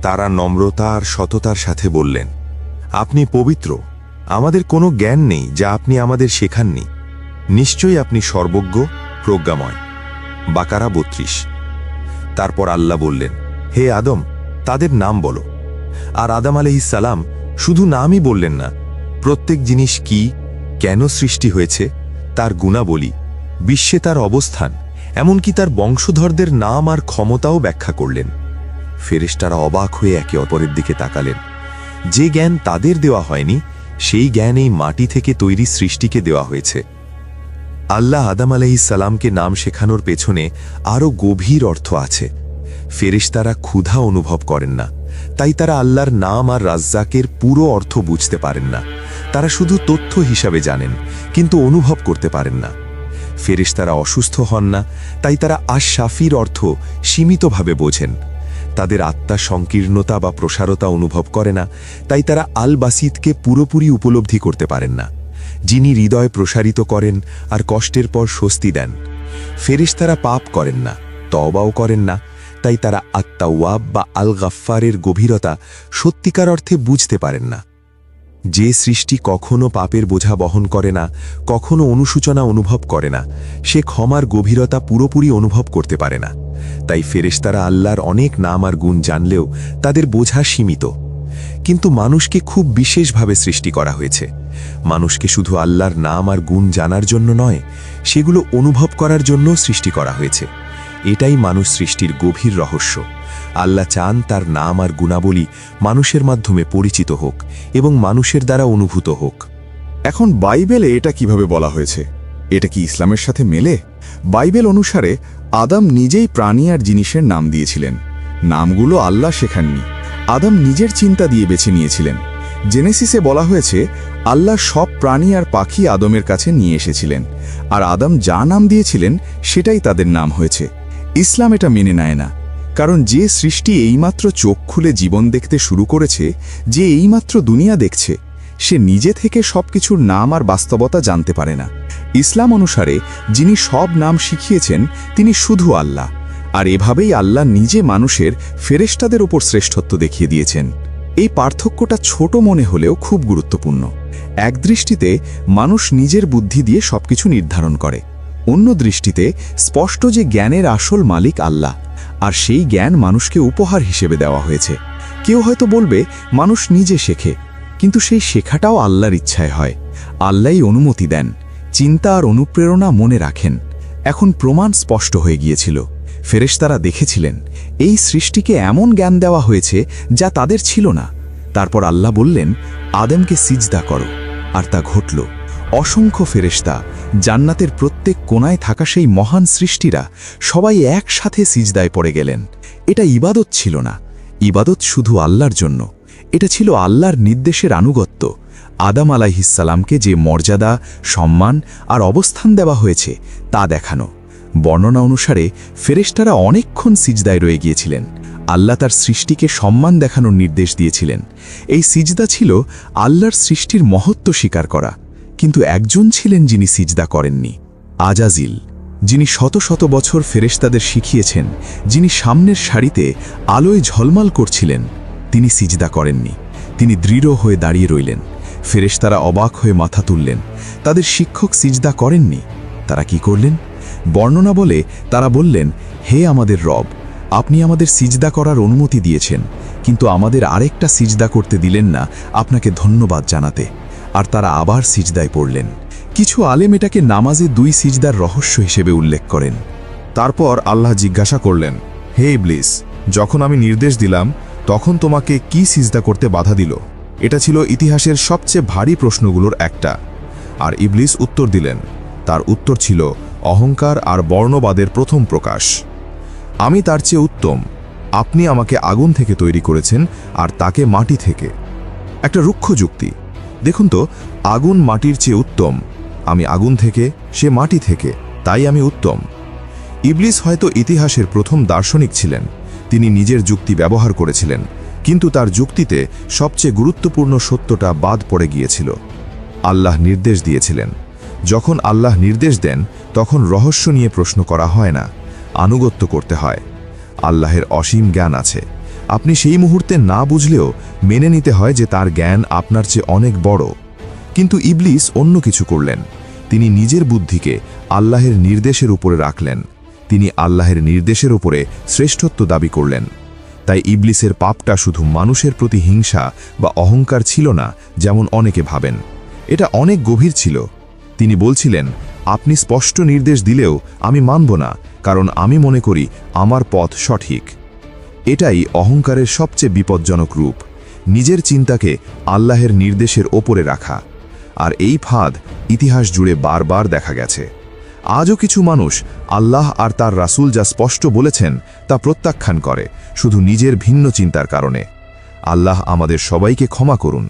Speaker 3: তারা নম্রতা আর সততার সাথে বললেন, আপনি পবিত্র, আমাদের কোনো জ্ঞান নেই যা আপনি আমাদের শেখাননি। নিশ্চয়ই আপনি সর্বজ্ঞ, প্রজ্ঞাময়। বাকারা 32। তারপর আল্লাহ বললেন, হে আদম, তাদের নাম বলো। আর আদম আলাইহিসসালাম শুধু নামই বললেন না, প্রত্যেক জিনিস কি, কেন সৃষ্টি হয়েছে, তার গুণাবলী, বিশ্বে তার অবস্থান, এমনকি তার বংশধরদের নাম আর ক্ষমতাও ব্যাখ্যা করলেন। ফেরেশতারা অবাক হয়ে একে অপরের দিকে তাকালেন। যে জ্ঞান তাদের দেওয়া হয়নি, সেই জ্ঞান এই মাটি থেকে তৈরি সৃষ্টিকে দেওয়া হয়েছে। আল্লাহ আদম আলাইহিসসালামকে নাম শেখানোর পেছনে আরও গভীর অর্থ আছে। ফেরেশতারা ক্ষুধা অনুভব করেন না, তাই তারা আল্লাহর নাম আর রাজ্জাকের পুরো অর্থ বুঝতে পারেন না। তারা শুধু তথ্য হিসাবে জানেন, কিন্তু অনুভব করতে পারেন না। ফেরেশতারা অসুস্থ হন না, তাই তারা আশ-শাফির অর্থ সীমিতভাবে বোঝেন। তাদের আত্মা সংকীর্ণতা বা প্রসারতা অনুভব করে না, তাই তারা আল বাসিতকে পুরোপুরি উপলব্ধি করতে পারেন না, যিনি হৃদয় প্রসারিত করেন আর কষ্টের পর স্বস্তি দেন। ফেরেশতারা পাপ করেন না, তওবাও করেন না, তাই তারা আত-তাওয়াব বা আল গাফফারের গভীরতা সত্যিকার অর্থে বুঝতে পারেন না। যে সৃষ্টি কখনো পাপের বোঝা বহন করে না, কখনো অনুশোচনা অনুভব করে না, সে ক্ষমার গভীরতা পুরোপুরি অনুভব করতে পারে না। তাই ফেরেশতারা আল্লাহর অনেক নাম আর গুণ জানলেও তাদের বোঝা সীমিত। কিন্তু মানুষকে খুব বিশেষভাবে সৃষ্টি করা হয়েছে। মানুষকে শুধু আল্লাহর নাম আর গুণ জানার জন্য নয়, সেগুলো অনুভব করার জন্য সৃষ্টি করা হয়েছে। এটাই মানুষ সৃষ্টির গভীর রহস্য। আল্লাহ চান তার নাম আর গুণাবলী মানুষের মাধ্যমে পরিচিত হোক এবং মানুষের দ্বারা অনুভূত হোক।
Speaker 1: এখন বাইবেলে এটা কিভাবে বলা হয়েছে? এটা কি ইসলামের সাথে মেলে? বাইবেল অনুসারে আদম নিজেই প্রাণী আর জিনিসের নাম দিয়েছিলেন। নামগুলো আল্লাহ শেখাননি, আদম নিজের চিন্তা দিয়ে বেছে নিয়েছিলেন। জেনেসিসে বলা হয়েছে আল্লাহ সব প্রাণী আর পাখি আদমের কাছে নিয়ে এসেছিলেন, আর আদম যা নাম দিয়েছিলেন সেটাই তাদের নাম হয়েছে। ইসলাম এটা মেনে নেয় না, কারণ যে সৃষ্টি এইমাত্র চোখ খুলে জীবন দেখতে শুরু করেছে, যে এইমাত্র দুনিয়া দেখছে, সে নিজে থেকে সবকিছুর নাম আর বাস্তবতা জানতে পারে না। ইসলাম অনুসারে যিনি সব নাম শিখিয়েছেন তিনি শুধু আল্লাহ, আর এভাবেই আল্লাহ নিজে মানুষের ফেরেশতাদের উপর শ্রেষ্ঠত্ব দেখিয়ে দিয়েছেন। এই পার্থক্যটা ছোট মনে হলেও খুব গুরুত্বপূর্ণ। এক দৃষ্টিতে মানুষ নিজের বুদ্ধি দিয়ে সবকিছু নির্ধারণ করে, অন্য দৃষ্টিতে স্পষ্ট যে জ্ঞানের আসল মালিক আল্লাহ, আর সেই জ্ঞান মানুষকে উপহার হিসেবে দেওয়া হয়েছে। কেউ হয়তো বলবে মানুষ নিজে শেখে, কিন্তু সেই শেখাটাও আল্লাহর ইচ্ছায় হয়। আল্লাহই অনুমতি দেন, চিন্তা আর অনুপ্রেরণা মনে রাখেন। এখন প্রমাণ স্পষ্ট হয়ে গিয়েছিল। ফেরেশতারা দেখেছিলেন এই সৃষ্টিকে এমন জ্ঞান দেওয়া হয়েছে যা তাদের ছিল না। তারপর আল্লাহ বললেন, আদমকে সিজদা করো, আর তা ঘটল। অসংখ্য ফেরেশতা, জান্নাতের প্রত্যেক কোণায় থাকা সেই মহান সৃষ্টিরা সবাই একসাথে সিজদায় পড়ে গেলেন। এটা ইবাদত ছিল না, ইবাদত শুধু আল্লাহর জন্য। এটা ছিল আল্লাহর নির্দেশের আনুগত্য। আদম আলাইহিসসালামকে যে মর্যাদা, সম্মান আর অবস্থান দেওয়া হয়েছে তা দেখানো। বর্ণনা অনুসারে ফেরেশতারা অনেকক্ষণ সিজদায় রয়ে গিয়েছিলেন। আল্লাহ তার সৃষ্টিকে সম্মান দেখানোর নির্দেশ দিয়েছিলেন। এই সিজদা ছিল আল্লাহর সৃষ্টির মহত্ব স্বীকার করা। কিন্তু একজন ছিলেন যিনি সিজদা করেননি, আজাজিল, যিনি শত শত বছর ফেরেশতাদের শিখিয়েছেন, যিনি সামনের সারিতে আলোয় ঝলমল করছিলেন। তিনি সিজদা করেননি, তিনি দৃঢ় হয়ে দাঁড়িয়ে রইলেন। ফেরেশতারা অবাক হয়ে মাথা তুললেন। তাদের শিক্ষক সিজদা করেননি, তারা কি করলেন? বর্ণনা বলে তারা বললেন, হে আমাদের রব, আপনি আমাদের সিজদা করার অনুমতি দিয়েছেন, কিন্তু আমাদের আরেকটা সিজদা করতে দিলেন না আপনাকে ধন্যবাদ জানাতে। আর তারা আবার সিজদায় পড়লেন। কিছু আলেম এটাকে নামাজে 2 সিজদার রহস্য হিসেবে উল্লেখ করেন। তারপর আল্লাহ জিজ্ঞাসা করলেন, হে ইবলিস, যখন আমি নির্দেশ দিলাম তখন তোমাকে কি সিজদা করতে বাধা দিল? এটা ছিল ইতিহাসের সবচেয়ে ভারী প্রশ্নগুলোর একটা। আর ইবলিস উত্তর দিলেন। তার উত্তর ছিল অহংকার আর বর্ণবাদের প্রথম প্রকাশ। আমি তার চেয়ে উত্তম, আপনি আমাকে আগুন থেকে তৈরি করেছেন আর তাকে মাটি থেকে। একটা রুক্ষ যুক্তি। দেখুন তো, আগুন মাটির চেয়ে উত্তম, আমি আগুন থেকে, সে মাটি থেকে, তাই আমি উত্তম। ইবলিস হয়তো ইতিহাসের প্রথম দার্শনিক ছিলেন। তিনি নিজের যুক্তি ব্যবহার করেছিলেন, কিন্তু তার যুক্তিতে সবচেয়ে গুরুত্বপূর্ণ সত্যটা বাদ পড়ে গিয়েছিল। আল্লাহ নির্দেশ দিয়েছিলেন। যখন আল্লাহ নির্দেশ দেন তখন রহস্য নিয়ে প্রশ্ন করা হয় না, আনুগত্য করতে হয়। আল্লাহের অসীম জ্ঞান আছে, আপনি সেই মুহূর্তে না বুঝলেও মেনে নিতে হয় যে তার জ্ঞান আপনার চেয়ে অনেক বড়। কিন্তু ইবলিস অন্য কিছু করলেন। তিনি নিজের বুদ্ধিকে আল্লাহের নির্দেশের উপরে রাখলেন। তিনি আল্লাহের নির্দেশের উপরে শ্রেষ্ঠত্ব দাবি করলেন। তাই ইবলিসের পাপটা শুধু মানুষের প্রতি হিংসা বা অহংকার ছিল না, যেমন অনেকে ভাবেন। এটা অনেক গভীর ছিল। তিনি বলছিলেন, আপনি স্পষ্ট নির্দেশ দিলেও আমি মানব না, কারণ আমি মনে করি আমার পথ সঠিক। এটাই অহংকারের সবচেয়ে বিপজ্জনক রূপ, নিজের চিন্তাকে আল্লাহের নির্দেশের ওপরে রাখা। আর এই ফাঁদ ইতিহাস জুড়ে বারবার দেখা গেছে। আজও কিছু মানুষ আল্লাহ আর তার রাসূল যা স্পষ্ট বলেছেন তা প্রত্যাখ্যান করে, শুধু নিজের ভিন্ন চিন্তার কারণে। আল্লাহ আমাদের সবাইকে ক্ষমা করুন।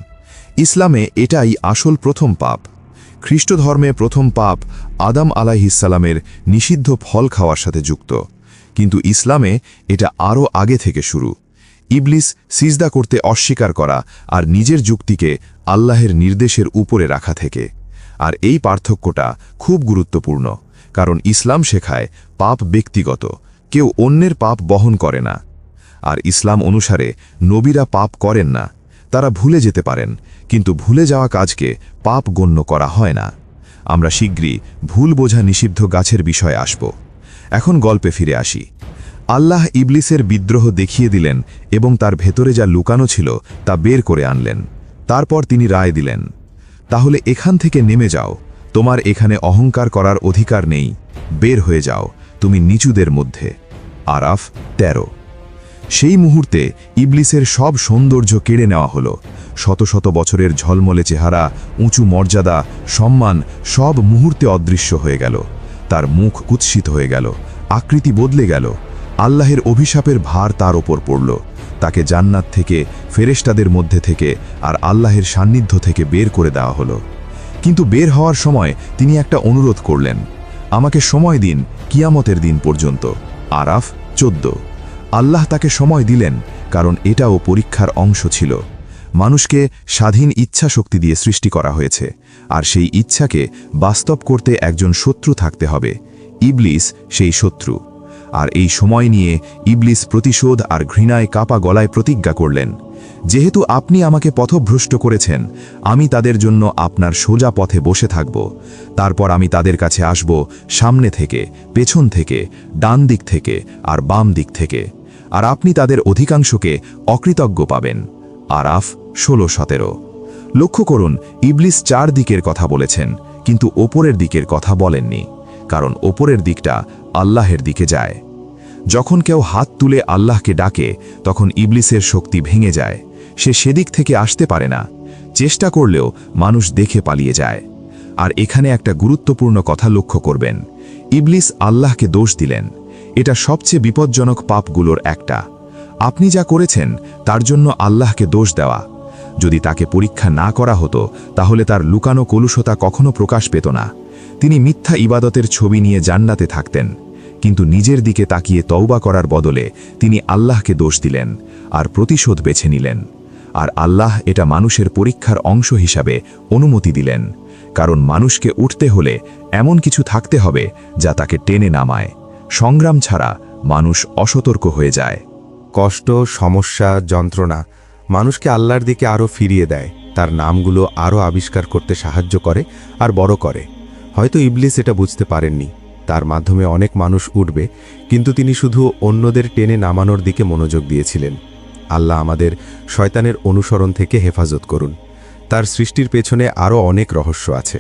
Speaker 1: ইসলামে এটাই আসল প্রথম পাপ। খ্রিস্ট ধর্মে প্রথম পাপ আদম আলাইহিসসালামের নিষিদ্ধ ফল খাওয়ার সাথে যুক্ত, কিন্তু ইসলামে এটা আরও আগে থেকে শুরু। ইবলিস সিজদা করতে অস্বীকার করা আর নিজের যুক্তিকে আল্লাহের নির্দেশের উপরে রাখা থেকে। আর এই পার্থক্যটা খুব গুরুত্বপূর্ণ, কারণ ইসলাম শেখায় পাপ ব্যক্তিগত, কেউ অন্যের পাপ বহন করে না। আর ইসলাম অনুসারে নবীরা পাপ করেন না, তারা ভুলে যেতে পারেন, কিন্তু ভুলে যাওয়া কাজকে পাপ গণ্য করা হয় না। আমরা শীঘ্রই ভুল বোঝা নিষিদ্ধ গাছের বিষয়ে আসব। এখন গল্পে ফিরে আসি। আল্লাহ ইবলিসের বিদ্রোহ দেখিয়ে দিলেন এবং তার ভেতরে যা লুকানো ছিল তা বের করে আনলেন। তারপর তিনি রায় দিলেন, তাহলে এখান থেকে নেমে যাও, তোমার এখানে অহংকার করার অধিকার নেই, বের হয়ে যাও, তুমি নিচুদের মধ্যে। আরাফ 13। সেই মুহূর্তে ইবলিসের সব সৌন্দর্য কেড়ে নেওয়া হলো। শত শত বছরের ঝলমলে চেহারা, উঁচু মর্যাদা, সম্মান সব মুহূর্তে অদৃশ্য হয়ে গেল। তার মুখ কুৎসিত হয়ে গেল, আকৃতি বদলে গেল। আল্লাহের অভিশাপের ভার তার ওপর পড়ল। তাকে জান্নাত থেকে, ফেরেশতাদের মধ্যে থেকে আর আল্লাহের সান্নিধ্য থেকে বের করে দেওয়া হলো। কিন্তু বের হওয়ার সময় তিনি একটা অনুরোধ করলেন, আমাকে সময় দিন কিয়ামতের দিন পর্যন্ত। আরাফ 14। আল্লাহ তাকে সময় দিলেন, কারণ এটাও পরীক্ষার অংশ ছিল। মানুষকে স্বাধীন ইচ্ছা শক্তি দিয়ে সৃষ্টি করা হয়েছে, আর সেই ইচ্ছাকে বাস্তব করতে একজন শত্রু থাকতে হবে। ইবলিস সেই শত্রু। আর এই সময় নিয়ে ইবলিস প্রতিশোধ আর ঘৃণায় কাপা গলায় প্রতিজ্ঞা করলেন, যেহেতু আপনি আমাকে পথভ্রষ্ট করেছেন, আমি তাদের জন্য আপনার সোজা পথে বসে থাকব। তারপর আমি তাদের কাছে আসব সামনে থেকে, পেছন থেকে, ডান দিক থেকে আর বাম দিক থেকে, আর আপনি তাদের অধিকাংশকে অকৃতজ্ঞ পাবেন। আরাফ 16-17। লক্ষ্য করুন, ইবলিস 4 দিকের কথা বলেছেন, কিন্তু ওপরের দিকের কথা বলেননি, কারণ ওপরের দিকটা আল্লাহের দিকে যায়। যখন কেউ হাত তুলে আল্লাহকে ডাকে, তখন ইবলিসের শক্তি ভেঙে যায়। সে সেদিক থেকে আসতে পারে না, চেষ্টা করলেও মানুষ দেখে পালিয়ে যায়। আর এখানে একটা গুরুত্বপূর্ণ কথা লক্ষ্য করবেন, ইবলিস আল্লাহকে দোষ দিলেন। এটা সবচেয়ে বিপজ্জনক পাপগুলোর একটা। আপনি যা করেছেন তার জন্য আল্লাহকে দোষ দেওয়া। যদি তাকে পরীক্ষা না করা হতো, তাহলে তার লুকানো কলুষতা কখনো প্রকাশ পেত না। তিনি মিথ্যা ইবাদতের ছবি নিয়ে জান্নাতে থাকতেন, কিন্তু নিজের দিকে তাকিয়ে তওবা করার বদলে তিনি আল্লাহকে দোষ দিলেন আর প্রতিশোধ বেছে নিলেন। আর আল্লাহ এটা মানুষের পরীক্ষার অংশ হিসাবে অনুমতি দিলেন, কারণ মানুষকে উঠতে হলে এমন কিছু থাকতে হবে যা তাকে টেনে নামায়। সংগ্রাম ছাড়া মানুষ অসতর্ক হয়ে যায়।
Speaker 3: কষ্ট, সমস্যা, যন্ত্রণা মানুষকে আল্লাহর দিকে আরও ফিরিয়ে দেয়, তার নামগুলো আরও আবিষ্কার করতে সাহায্য করে আর বড় করে। হয়তো ইবলিস এটা বুঝতে পারেননি, তার মাধ্যমে অনেক মানুষ উঠবে, কিন্তু তিনি শুধু অন্যদের টেনে নামানোর দিকে মনোযোগ দিয়েছিলেন। আল্লাহ আমাদের শয়তানের অনুসরণ থেকে হেফাজত করুন। তার সৃষ্টির পেছনে আরও অনেক রহস্য আছে,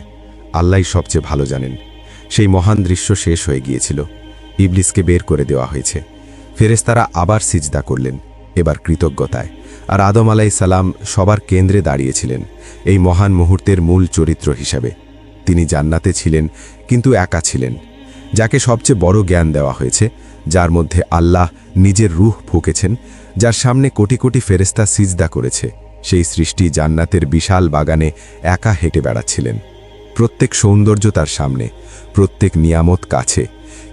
Speaker 3: আল্লাহই সবচেয়ে ভালো জানেন। সেই মহান দৃশ্য শেষ হয়ে গিয়েছিল, ইবলিসকে বের করে দেওয়া হয়েছে। ফেরেশতারা আবার সিজদা করলেন, এবার কৃতজ্ঞতায়। আর আদম আলাইহিস সালাম সবার কেন্দ্রে দাঁড়িয়েছিলেন এই মহান মুহূর্তের মূল চরিত্র হিসাবে। তিনি জান্নাতে ছিলেন, কিন্তু একা ছিলেন। যাকে সবচেয়ে বড় জ্ঞান দেওয়া হয়েছে, যার মধ্যে আল্লাহ নিজের রূহ ফুঁকেছেন, যার সামনে কোটি কোটি ফেরেশতা সিজদা করেছে, সেই সৃষ্টি জান্নাতের বিশাল বাগানে একা হেঁটে বেড়াচ্ছিলেন। প্রত্যেক সৌন্দর্য তার সামনে, প্রত্যেক নিয়ামত কাছে,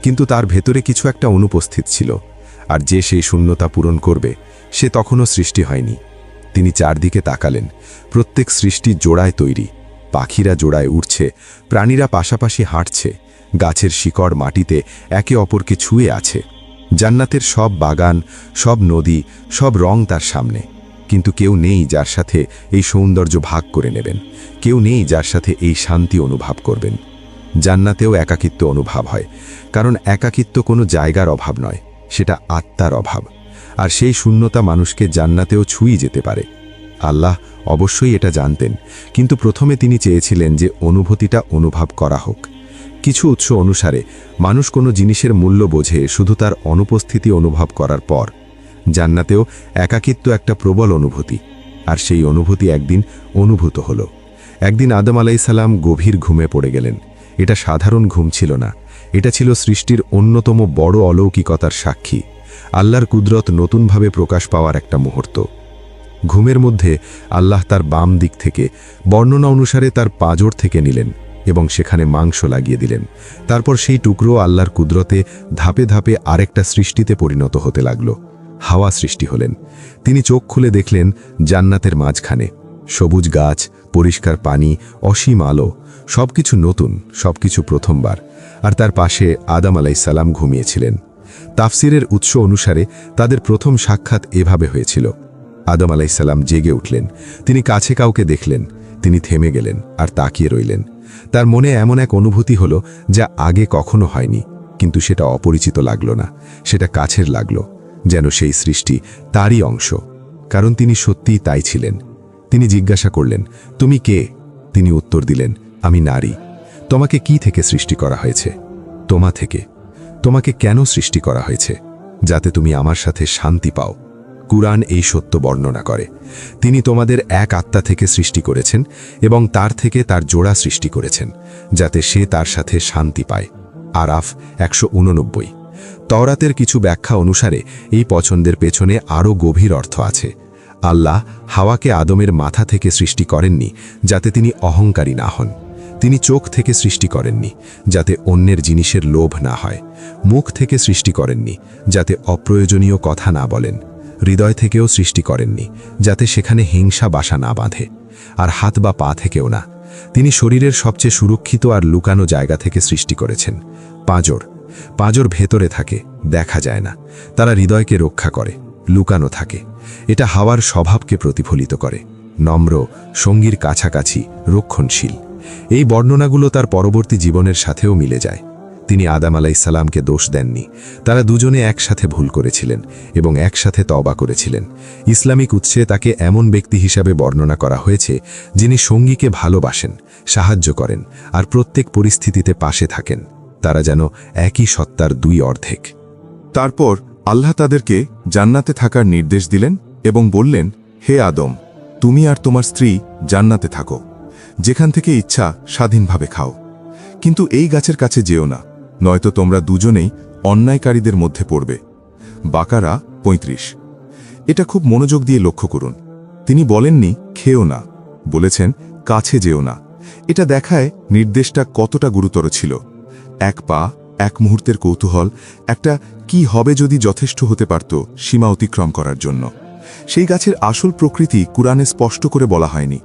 Speaker 3: কিন্তু তার ভেতরে কিছু একটা অনুপস্থিত ছিল। আর যে সেই শূন্যতা পূরণ করবে, সে তখনও সৃষ্টি হয়নি। তিনি চারদিকে তাকালেন, প্রত্যেক সৃষ্টি জোড়ায় তৈরি। পাখিরা জোড়ায় উড়ছে, প্রাণীরা পাশাপাশি হাঁটছে, গাছের শিকড় মাটিতে একে অপরকে ছুঁয়ে আছে। জান্নাতের সব বাগান, সব নদী, সব রং তার সামনে, কিন্তু কেউ নেই যার সাথে এই সৌন্দর্য ভাগ করে নেবেন, কেউ নেই যার সাথে এই শান্তি অনুভব করবেন। জান্নাতেও একাকিত্ব অনুভব হয়, কারণ একাকিত্ব কোনো জায়গার অভাব নয়, সেটা আত্মার অভাব। আর সেই শূন্যতা মানুষকে জান্নাতেও ছুঁয়ে যেতে পারে। আল্লাহ অবশ্যই এটা জানতেন, কিন্তু প্রথমে তিনি চেয়েছিলেন যে অনুভূতিটা অনুভব করা হোক। কিছু উৎস অনুসারে মানুষ কোনো জিনিসের মূল্য বোঝে শুধু তার অনুপস্থিতি অনুভব করার পর। জান্নাতেও একাকিত্ব একটা প্রবল অনুভূতি, আর সেই অনুভূতি একদিন অনুভূত হলো। একদিন আদম আলাইহিস সালাম গভীর ঘুমে পড়ে গেলেন। এটা সাধারণ ঘুম ছিল না, এটা ছিল সৃষ্টির অন্যতম বড় অলৌকিকতার সাক্ষী, আল্লাহর কুদরত নতুনভাবে প্রকাশ পাওয়ার একটা মুহূর্ত। ঘুমের মধ্যে আল্লাহ তার বাম দিক থেকে বর্ণনা অনুসারে তার পাঁজর থেকে নিলেন এবং সেখানে মাংস লাগিয়ে দিলেন। তারপর সেই টুকরো আল্লাহর কুদরতে ধাপে ধাপে আরেকটা সৃষ্টিতে পরিণত হতে লাগল। হাওয়া সৃষ্টি হলেন। তিনি চোখ খুলে দেখলেন জান্নাতের মাঝখানে সবুজ গাছ, পরিষ্কার পানি, অসীম আলো, সবকিছু নতুন, সবকিছু প্রথমবার। আর তার পাশে আদম আলাইহিসসালাম ঘুমিয়েছিলেন। তাফসিরের উৎস অনুসারে তাদের প্রথম সাক্ষাৎ এভাবে হয়েছিল। আদম আলাইহিসসালাম জেগে উঠলেন, তিনি কাছে কাউকে দেখলেন, তিনি থেমে গেলেন আর তাকিয়ে রইলেন। তার মনে এমন এক অনুভূতি হলো যা আগে কখনো হয়নি, কিন্তু সেটা অপরিচিত লাগলো না, সেটা কাছের লাগলো, যেন সেই সৃষ্টি তারই অংশ, কারণ তিনি সত্যিই তাই ছিলেন। তিনি জিজ্ঞাসা করলেন, তুমি কে? তিনি উত্তর দিলেন, আমি নারী। তোমাকে কি থেকে সৃষ্টি করা হয়েছে? তোমা থেকে। তোমাকে কেন সৃষ্টি করা হয়েছে? যাতে তুমি আমার সাথে শান্তি পাও। কুরআন এই সত্য বর্ণনা করে। তিনি তোমাদের এক আত্মা থেকে সৃষ্টি করেছেন এবং তার থেকে তার জোড়া সৃষ্টি করেছেন, যাতে সে তার সাথে শান্তি পায়। আরাফ 189। তওরাতের কিছু ব্যাখ্যা অনুসারে এই পছন্দের পেছনে আরও গভীর অর্থ আছে। আল্লাহ হাওয়াকে আদমের মাথা থেকে সৃষ্টি করেননি যাতে তিনি অহংকারী না হন। তিনি চোখ থেকে সৃষ্টি করেননি যাতে অন্যের জিনিসের লোভ না হয়। মুখ থেকে সৃষ্টি করেননি যাতে অপ্রয়োজনীয় কথা না বলেন। হৃদয় থেকেও সৃষ্টি করেননি যাতে সেখানে হিংসা বাসা না বাঁধে। আর হাত বা পা থেকেও না। তিনি শরীরের সবচেয়ে সুরক্ষিত আর লুকানো জায়গা থেকে সৃষ্টি করেছেন। পাঁজর ভেতরে থাকে, দেখা যায় না। তারা হৃদয়কে রক্ষা করে, লুকানো থাকে। এটা হাওয়ার স্বভাবকে প্রতিফলিত করে, নম্র, সঙ্গীর কাছাকাছি, রক্ষণশীল। এই বর্ণনাগুলো তার পরবর্তী জীবনের সাথেও মিলে যায়। তিনি আদম আলাইহিসসালামকে দোষ দেননি। তারা দুজনে একসাথে ভুল করেছিলেন এবং একসাথে তওবা করেছিলেন। ইসলামিক উৎসে তাকে এমন ব্যক্তি হিসাবে বর্ণনা করা হয়েছে যিনি সঙ্গীকে ভালোবাসেন, সাহায্য করেন আর প্রত্যেক পরিস্থিতিতে পাশে থাকেন। তারা যেন একই সত্তার দুই অর্ধেক।
Speaker 1: তারপর আল্লাহ তাদেরকে জান্নাতে থাকার নির্দেশ দিলেন এবং বললেন, হে আদম, তুমি আর তোমার স্ত্রী জান্নাতে থাকো, যেখান থেকে ইচ্ছা স্বাধীনভাবে খাও, কিন্তু এই গাছের কাছে যেও না, নয়তো তোমরা দুজনেই অন্যায়কারীদের মধ্যে পড়বে। বাকারা 35। এটা খুব মনোযোগ দিয়ে লক্ষ্য করুন। তিনি বলেননি খেও না, বলেছেন কাছে যেও না। এটা দেখায় নির্দেশটা কতটা গুরুতর ছিল। এক পা, এক মুহূর্তের কৌতূহল, একটা কি হবে যদি যথেষ্ট হতে পারত সীমা অতিক্রম করার জন্য। সেই গাছের আসল প্রকৃতি কুরআনে স্পষ্ট করে বলা হয়নি।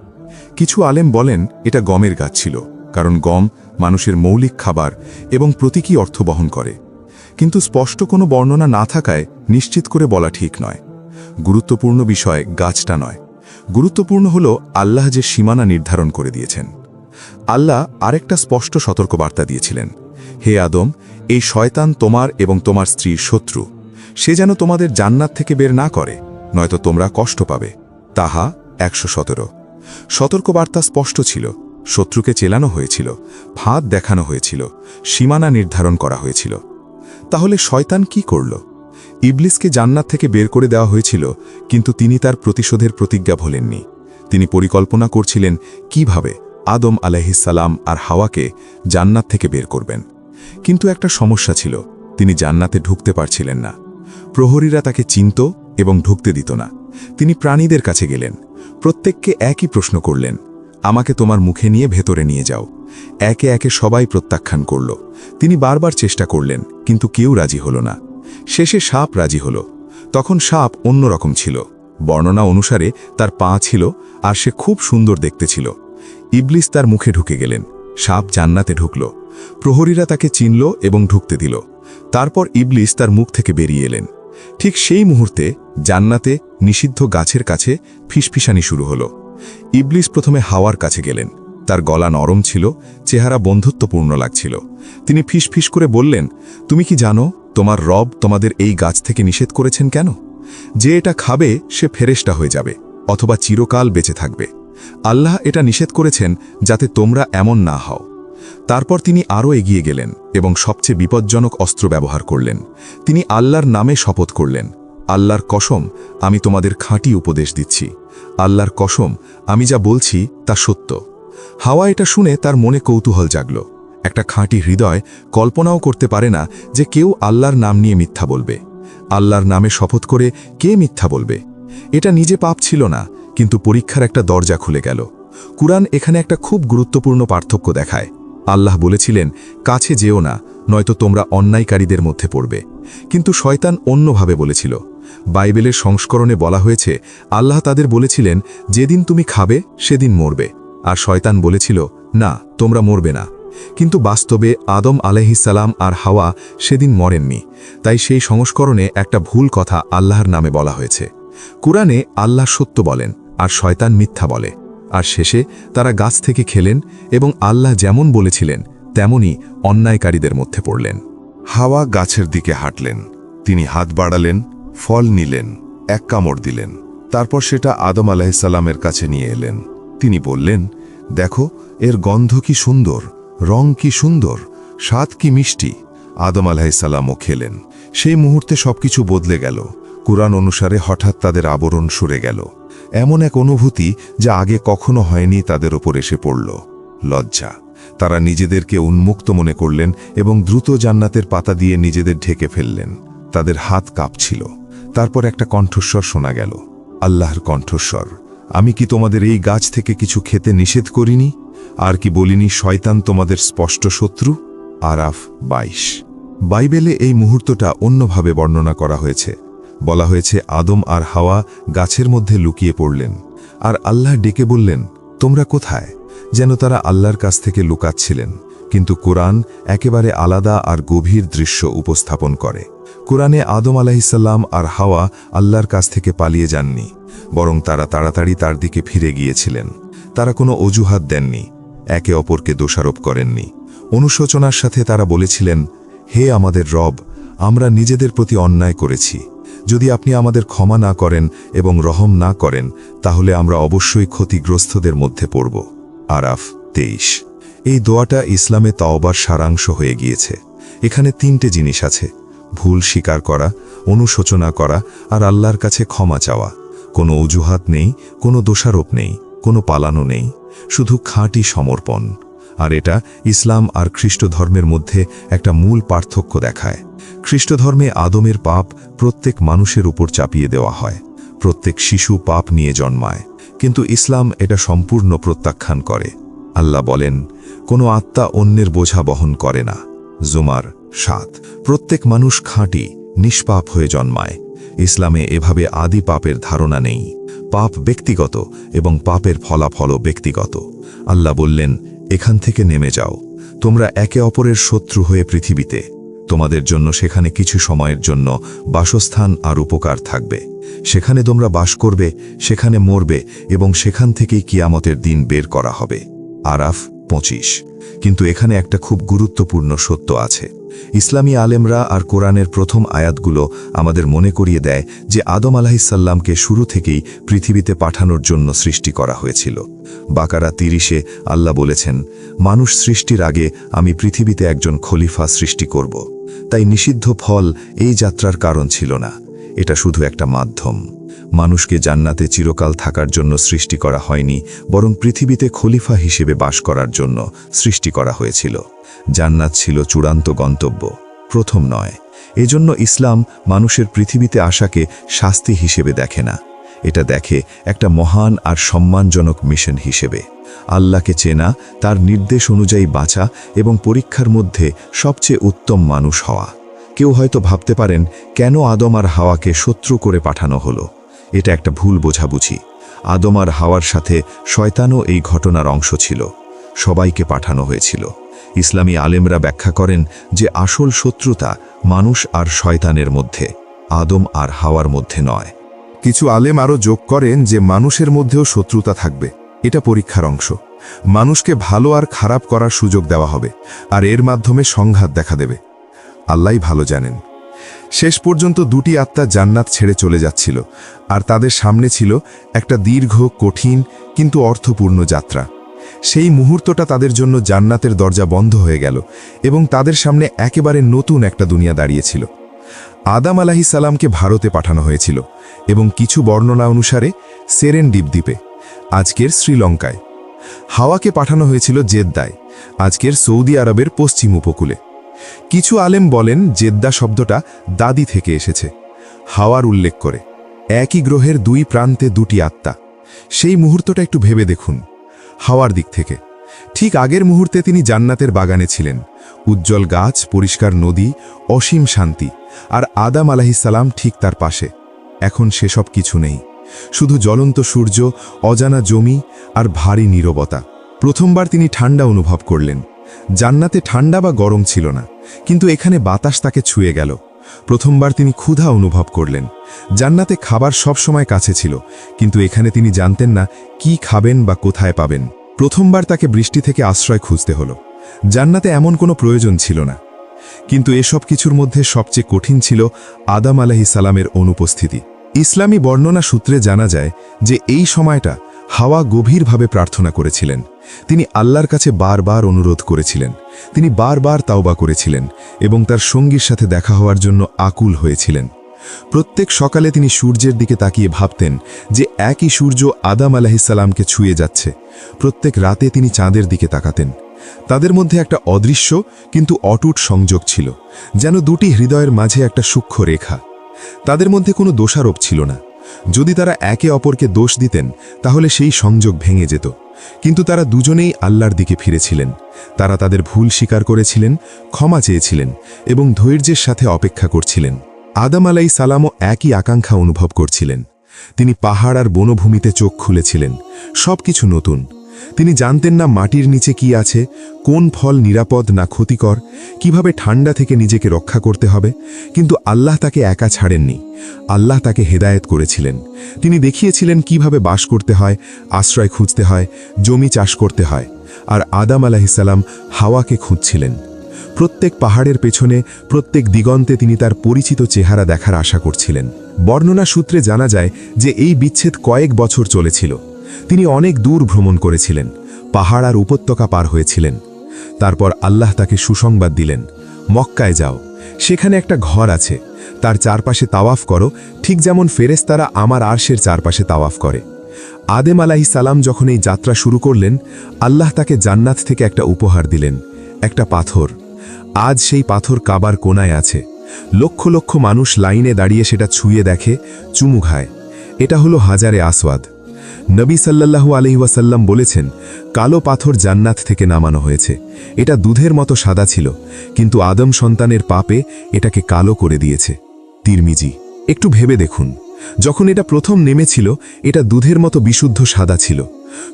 Speaker 1: কিছু আলেম বলেন এটা গমের গাছ ছিল, কারণ গম মানুষের মৌলিক খাবার এবং প্রতীকী অর্থ বহন করে। কিন্তু স্পষ্ট কোনো বর্ণনা না থাকায় নিশ্চিত করে বলা ঠিক নয়। গুরুত্বপূর্ণ বিষয় গাছটা নয়, গুরুত্বপূর্ণ হল আল্লাহ যে সীমানা নির্ধারণ করে দিয়েছেন। আল্লাহ আরেকটা স্পষ্ট সতর্কবার্তা দিয়েছিলেন, হে আদম, এই শয়তান তোমার এবং তোমার স্ত্রীর শত্রু, সে যেন তোমাদের জান্নাত থেকে বের না করে, নয়তো তোমরা কষ্ট পাবে। তাহা 117। সতর্কবার্তা স্পষ্ট ছিল। শত্রুকে চেলানো হয়েছিল, ফাঁদ দেখানো হয়েছিল, সীমানা নির্ধারণ করা হয়েছিল। তাহলে শয়তান কি করল? ইবলিসকে জান্নাত থেকে বের করে দেওয়া হয়েছিল, কিন্তু তিনি তার প্রতিশোধের প্রতিজ্ঞা ভোলেননি। তিনি পরিকল্পনা করছিলেন কিভাবে আদম আলাইহিসসালাম আর হাওয়াকে জান্নাত থেকে বের করবেন। কিন্তু একটা সমস্যা ছিল, তিনি জান্নাতে ঢুকতে পারছিলেন না। প্রহরীরা তাকে চিনত এবং ঢুকতে দিত না। তিনি প্রাণীদের কাছে গেলেন, প্রত্যেককে একই প্রশ্ন করলেন, আমাকে তোমার মুখে নিয়ে ভেতরে নিয়ে যাও। একে একে সবাই প্রত্যাখ্যান করল। তিনি বারবার চেষ্টা করলেন, কিন্তু কেউ রাজি হল না। শেষে সাপ রাজি হল। তখন সাপ অন্যরকম ছিল। বর্ণনা অনুসারে তার পা ছিল আর সে খুব সুন্দর দেখতে ছিল। ইবলিস তার মুখে ঢুকে গেলেন। সাপ জান্নাতে ঢুকল। প্রহরীরা তাকে চিনল এবং ঢুকতে দিল। তারপর ইবলিস তার মুখ থেকে বেরিয়ে এলেন। ঠিক সেই মুহূর্তে জান্নাতে নিষিদ্ধ গাছের কাছে ফিসফিসানি শুরু হলো। ইবলিস প্রথমে হাওয়ার কাছে গেলেন। তার গলা নরম ছিল, চেহারা বন্ধুত্বপূর্ণ লাগছিল। তিনি ফিসফিস করে বললেন, তুমি কি জানো তোমার রব তোমাদের এই গাছ থেকে নিষেধ করেছেন কেন? যে এটা খাবে সে ফেরেশতা হয়ে যাবে অথবা চিরকাল বেঁচে থাকবে। আল্লাহ এটা নিষেধ করেছেন যাতে তোমরা এমন না হও। তারপর তিনি আরও এগিয়ে গেলেন এবং সবচেয়ে বিপজ্জনক অস্ত্র ব্যবহার করলেন। তিনি আল্লাহর নামে শপথ করলেন, আল্লাহর কসম, আমি তোমাদের খাঁটি উপদেশ দিচ্ছি। আল্লাহর কসম, আমি যা বলছি তা সত্য। হাওয়া এটা শুনে তার মনে কৌতূহল জাগল। একটা খাঁটি হৃদয় কল্পনাও করতে পারে না যে কেউ আল্লাহর নাম নিয়ে মিথ্যা বলবে। আল্লাহর নামে শপথ করে কে মিথ্যা বলবে? এটা নিজে পাপ ছিল না, কিন্তু পরীক্ষার একটা দরজা খুলে গেল। কুরআন এখানে একটা খুব গুরুত্বপূর্ণ পার্থক্য দেখায়। আল্লাহ বলেছিলেন, কাছে যেও না, নয়তো তোমরা অন্যায়কারীদের মধ্যে পড়বে। কিন্তু শয়তান অন্যভাবে বলেছিল। বাইবেলের সংস্করণে বলা হয়েছে, আল্লাহ তাদের বলেছিলেন, যেদিন তুমি খাবে সেদিন মরবে। আর শয়তান বলেছিল, না, তোমরা মরবে না। কিন্তু বাস্তবে আদম আলাইহিসসালাম আর হাওয়া সেদিন মরেননি। তাই সেই সংস্করণে একটা ভুল কথা আল্লাহর নামে বলা হয়েছে। কুরআনে আল্লাহ সত্য বলেন আর শয়তান মিথ্যা বলে। আর শেষে তারা গাছ থেকে খেলেন এবং আল্লাহ যেমন বলেছিলেন তেমনি অন্যায়কারীদের মধ্যে পড়লেন।
Speaker 4: হাওয়া গাছের দিকে হাঁটলেন। তিনি হাত বাড়ালেন, ফল নিলেন, এক কামড় দিলেন। তারপর সেটা আদম আলাইহিসসালামের কাছে নিয়ে এলেন। তিনি বললেন, দেখো, এর গন্ধ কি সুন্দর, রং কি সুন্দর, স্বাদ কি মিষ্টি। আদম আলাইহিসসালামও খেলেন। সেই মুহূর্তে সবকিছু বদলে গেল। কুরআন অনুসারে হঠাৎ তাদের আবরণ সরে গেল। এমন এক অনুভূতি যা আগে কখনো হয়নি তাদের ওপর এসে পড়ল, লজ্জা। তারা নিজেদেরকে উন্মুক্ত মনে করলেন এবং দ্রুত জান্নাতের পাতা দিয়ে নিজেদের ঢেকে ফেললেন। তাদের হাত কাঁপছিল। তারপর একটা কণ্ঠস্বর শোনা গেল, আল্লাহর কণ্ঠস্বর, আমি কি তোমাদের এই গাছ থেকে কিছু খেতে নিষেধ করিনি? আর কি বলিনি শয়তান তোমাদের স্পষ্ট শত্রু? আরাফ 22। বাইবেলে এই মুহূর্তটা অন্যভাবে বর্ণনা করা হয়েছে। বলা হয়েছে, আদম আর হাওয়া গাছের মধ্যে লুকিয়ে পড়লেন, আর আল্লাহ ডেকে বললেন, তোমরা কোথায়? যেন তারা আল্লাহর কাছ থেকে লুকাচ্ছিলেন। কিন্তু কুরআন একেবারে আলাদা আর গভীর দৃশ্য উপস্থাপন করে। কুরআনে আদম আলাইহিসসালাম আর হাওয়া আল্লাহর কাছ থেকে পালিয়ে যাননি, বরং তারা তাড়াতাড়ি তার দিকে ফিরে গিয়েছিলেন। তারা কোনো অজুহাত দেননি, একে অপরকে দোষারোপ করেননি। অনুশোচনার সাথে তারা বলেছিলেন, হে আমাদের রব, আমরা নিজেদের প্রতি অন্যায় করেছি। যদি আপনি আমাদের ক্ষমা না করেন এবং রহম না করেন, তাহলে আমরা অবশ্যই ক্ষতিগ্রস্তদের মধ্যে পড়ব। আরাফ 23। এই দোয়াটা ইসলামে তাওবার সারাংশ হয়ে গিয়েছে। এখানে 3টে জিনিস আছে: ভুল স্বীকার করা, অনুশোচনা করা আর আল্লাহর কাছে ক্ষমা চাওয়া। কোনো অজুহাত নেই, কোনো দোষারোপ নেই, কোনো পালানো নেই, শুধু খাঁটি সমর্পণ। আর এটা ইসলাম আর খ্রিস্ট ধর্মের মধ্যে একটা মূল পার্থক্য দেখায়। খ্রিস্ট ধর্মে আদমের পাপ প্রত্যেক মানুষের উপর চাপিয়ে দেওয়া হয়। প্রত্যেক শিশু পাপ নিয়ে জন্মায়। কিন্তু ইসলাম এটা সম্পূর্ণ প্রত্যাখ্যান করে। আল্লাহ বলেন, কোনো আত্মা অন্যের বোঝা বহন করে না। জুমার 7। প্রত্যেক মানুষ খাঁটি, নিষ্পাপ হয়ে জন্মায়। ইসলামে এভাবে আদি পাপের ধারণা নেই। পাপ ব্যক্তিগত এবং পাপের ফলাফলও ব্যক্তিগত। আল্লাহ বললেন, এখান থেকে নেমে যাও। তোমরা একে অপরের শত্রু হয়ে পৃথিবীতে। তোমাদের জন্য সেখানে কিছু সময়ের জন্য বাসস্থান আর উপকার থাকবে। সেখানে তোমরা বাস করবে, সেখানে মরবে এবং সেখান থেকেই কিয়ামতের দিন বের করা হবে। আরাফ 25। কিন্তু এখানে একটা খুব গুরুত্বপূর্ণ সত্য আছে। ইসলামী আলেমরা আর কোরআনের প্রথম আয়াতগুলো আমাদের মনে করিয়ে দেয় যে আদম আলাইহিসসালামকে শুরু থেকেই পৃথিবীতে পাঠানোর জন্য সৃষ্টি করা হয়েছিল। বাকারা 30-এ আল্লাহ বলেছেন, মানুষ সৃষ্টির আগে আমি পৃথিবীতে একজন খলিফা সৃষ্টি করব। তাই নিষিদ্ধ ফল এই যাত্রার কারণ ছিল না, এটা শুধু একটা মাধ্যম। মানুষকে জান্নাতে চিরকাল থাকার জন্য সৃষ্টি করা হয়নি, বরং পৃথিবীতে খলিফা হিসেবে বাস করার জন্য সৃষ্টি করা হয়েছিল। জান্নাত ছিল চূড়ান্ত গন্তব্য, প্রথম নয়। এজন্য ইসলাম মানুষের পৃথিবীতে আসাকে শাস্তি হিসেবে দেখে না, এটা দেখে একটা মহান আর সম্মানজনক মিশন হিসেবে। আল্লাহকে চেনা, তার নির্দেশ অনুযায়ী বাঁচা এবং পরীক্ষার মধ্যে সবচেয়ে উত্তম মানুষ হওয়া। কেউ হয়তো ভাবতে পারেন, কেন আদম আর হাওয়াকে শত্রু করে পাঠানো হলো? এটা একটা ভুল বোঝাবুঝি। আদম আর হাওয়ার সাথে শয়তানও এই ঘটনার অংশ ছিল। সবাইকে পাঠানো হয়েছিল। ইসলামী আলেমরা ব্যাখ্যা করেন যে আসল শত্রুতা মানুষ আর শয়তানের মধ্যে, আদম আর হাওয়ার মধ্যে নয়। কিছু আলেম আরও যোগ করেন যে মানুষের মধ্যেও শত্রুতা থাকবে। এটা পরীক্ষার অংশ। মানুষকে ভালো আর খারাপ করার সুযোগ দেওয়া হবে, আর এর মাধ্যমে সংঘাত দেখা দেবে। আল্লাহই ভালো জানেন। শেষ পর্যন্ত দুটি আত্মা জান্নাত ছেড়ে চলে যাচ্ছিল, আর তাদের সামনে ছিল একটা দীর্ঘ, কঠিন কিন্তু অর্থপূর্ণ যাত্রা। সেই মুহূর্তটা তাদের জন্য জান্নাতের দরজা বন্ধ হয়ে গেল এবং তাদের সামনে একেবারে নতুন একটা দুনিয়া দাঁড়িয়েছিল। আদম আলাইহিসসালামকে ভারতে পাঠানো হয়েছিল এবং কিছু বর্ণনা অনুসারে সেরেনডিপ দ্বীপে, আজকের শ্রীলঙ্কায়। হাওয়াকে পাঠানো হয়েছিল জেদ্দায়, আজকের সৌদি আরবের পশ্চিম উপকূলে। কিছু আলেম বলেন জেদ্দা শব্দটা দাদি থেকে এসেছে, হাওয়ার উল্লেখ করে। একই গ্রহের দুই প্রান্তে দুটি আত্মা। সেই মুহূর্তটা একটু ভেবে দেখুন। হাওয়ার দিক থেকে ঠিক আগের মুহূর্তে তিনি জান্নাতের বাগানে ছিলেন, উজ্জ্বল গাছ, পরিষ্কার নদী, অসীম শান্তি, আর আদম আলাইহিসসালাম ঠিক তার পাশে। এখন সেসব কিছু নেই, শুধু জ্বলন্ত সূর্য, অজানা জমি আর ভারী নীরবতা। প্রথমবার তিনি ঠান্ডা অনুভব করলেন। জান্নাতে ঠান্ডা বা গরম ছিল না, কিন্তু এখানে বাতাস তাকে ছুঁয়ে গেল। প্রথমবার তিনি ক্ষুধা অনুভব করলেন। জান্নাতে খাবার সব সময় কাছে ছিল, কিন্তু এখানে তিনি জানতেন না কি খাবেন বা কোথায় পাবেন। প্রথমবার তাকে বৃষ্টি থেকে আশ্রয় খুঁজতে হলো। জান্নাতে এমন কোনো প্রয়োজন ছিল না। কিন্তু এসব কিছুর মধ্যে সবচেয়ে কঠিন ছিল আদম আলাইহিসসালামের অনুপস্থিতি। ইসলামী বর্ণনা সূত্রে জানা যায় যে এই সময়টা হাওয়া গভীরভাবে প্রার্থনা করেছিলেন। তিনি আল্লাহর কাছে বারবার অনুরোধ করেছিলেন, তিনি বারবার তাওবা করেছিলেন এবং তার সঙ্গীর সাথে দেখা হওয়ার জন্য আকুল হয়েছিলেন। প্রত্যেক সকালে তিনি সূর্যের দিকে তাকিয়ে ভাবতেন যে একই সূর্য আদম আলাইহিসসালামকে ছুঁয়ে যাচ্ছে। প্রত্যেক রাতে তিনি চাঁদের দিকে তাকাতেন। তাদের মধ্যে একটা অদৃশ্য কিন্তু অটুট সংযোগ ছিল, যেন দুটি হৃদয়ের মাঝে একটা সূক্ষ্ম রেখা। তাদের মধ্যে কোনো দোষারোপ ছিল না। যদি তারা একে অপরকে দোষ দিতেন তাহলে সেই সংযোগ ভেঙে যেত। কিন্তু তারা দুজনেই আল্লাহর দিকে ফিরেছিলেন। তারা তাদের ভুল স্বীকার করেছিলেন, ক্ষমা চেয়েছিলেন এবং ধৈর্যের সাথে অপেক্ষা করছিলেন। আদম আলাইহিসসালামও একই আকাঙ্ক্ষা অনুভব করছিলেন। তিনি পাহাড় আর বনভূমিতে চোখ খুলেছিলেন। সব কিছু নতুন। তিনি জানতেন না মাটির নিচে কি আছে, কোন ফল নিরাপদ না ক্ষতিকর, কিভাবে ঠান্ডা থেকে নিজেকে রক্ষা করতে হবে। কিন্তু আল্লাহ তাকে একা ছাড়েননি। আল্লাহ তাকে হেদায়েত করেছিলেন। তিনি দেখিয়েছিলেন কিভাবে বাস করতে হয়, আশ্রয় খুঁজতে হয়, জমি চাষ করতে হয়। আর আদম আলাইহিসসালাম হাওয়াকে খুঁজছিলেন। প্রত্যেক পাহাড়ের পেছনে, প্রত্যেক দিগন্তে তিনি তার পরিচিত চেহারা দেখার আশা করছিলেন। বর্ণনা সূত্রে জানা যায় যে এই বিচ্ছেদ কয়েক বছর চলেছিল। তিনি অনেক দূর ভ্রমণ করেছিলেন, পাহাড় আর উপত্যকা পার হয়েছিলেন। তারপর আল্লাহ তাকে সুসংবাদ দিলেন, মক্কায় যাও, সেখানে একটা ঘর আছে, তার চারপাশে তাওয়াফ করো, ঠিক যেমন ফেরেশতারা আমার আরশের চারপাশে তাওয়াফ করে। আদম আলাইহিসসালাম যখন এই যাত্রা শুরু করলেন, আল্লাহ তাকে জান্নাত থেকে একটা উপহার দিলেন, একটা পাথর। আজ সেই পাথর কাবার কোনায় আছে। লক্ষ লক্ষ মানুষ লাইনে দাঁড়িয়ে সেটা ছুঁয়ে দেখে, চুমু খায়। এটা হলো হাজারে আসওয়াদ। নবী সাল্লাল্লাহু আলাইহি ওয়াসাল্লাম বলেছেন, কালো পাথর জান্নাত থেকে নামানো হয়েছে। এটা দুধের মতো সাদা ছিল, কিন্তু আদম সন্তানের পাপে এটাকে কালো করে দিয়েছে। তিরমিজি। একটু ভেবে দেখুন, যখন এটা প্রথম নেমেছিল এটা দুধের মতো বিশুদ্ধ সাদা ছিল।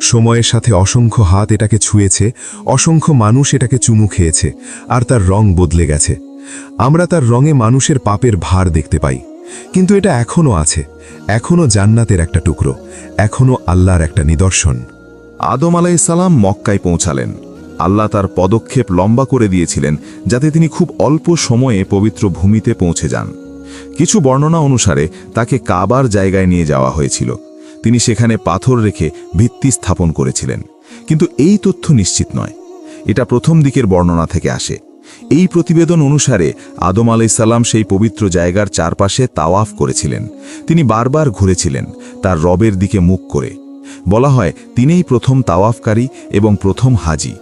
Speaker 4: সময়ের সাথে অসংখ্য হাত এটাকে ছুঁয়েছে, অসংখ্য মানুষ এটাকে চুমু খেয়েছে, আর তার রং বদলে গেছে। আমরা তার রঙে মানুষের পাপের ভার দেখতে পাই। কিন্তু এটা এখনও আছে, এখনও জান্নাতের একটা টুকরো, এখনও আল্লাহর একটা নিদর্শন।
Speaker 1: আদম আলাইহিসসালাম মক্কায় পৌঁছালেন। আল্লাহ তার পদক্ষেপ লম্বা করে দিয়েছিলেন যাতে তিনি খুব অল্প সময়ে পবিত্র ভূমিতে পৌঁছে যান। কিছু বর্ণনা অনুসারে তাকে কাবার জায়গায় নিয়ে যাওয়া হয়েছিল। তিনি সেখানে পাথর রেখে ভিত্তি স্থাপন করেছিলেন। কিন্তু এই তথ্য নিশ্চিত নয়। এটা প্রথম দিকের বর্ণনা থেকে আসে। এই প্রতিবেদন অনুসারে আদম আলাইহিসসালাম সেই পবিত্র জায়গার চারপাশে তাওয়াফ করেছিলেন। তিনি বারবার ঘুরেছিলেন, তার রবের দিকে মুখ করে। বলা হয় তিনিই প্রথম তাওয়াফকারী এবং প্রথম হাজি।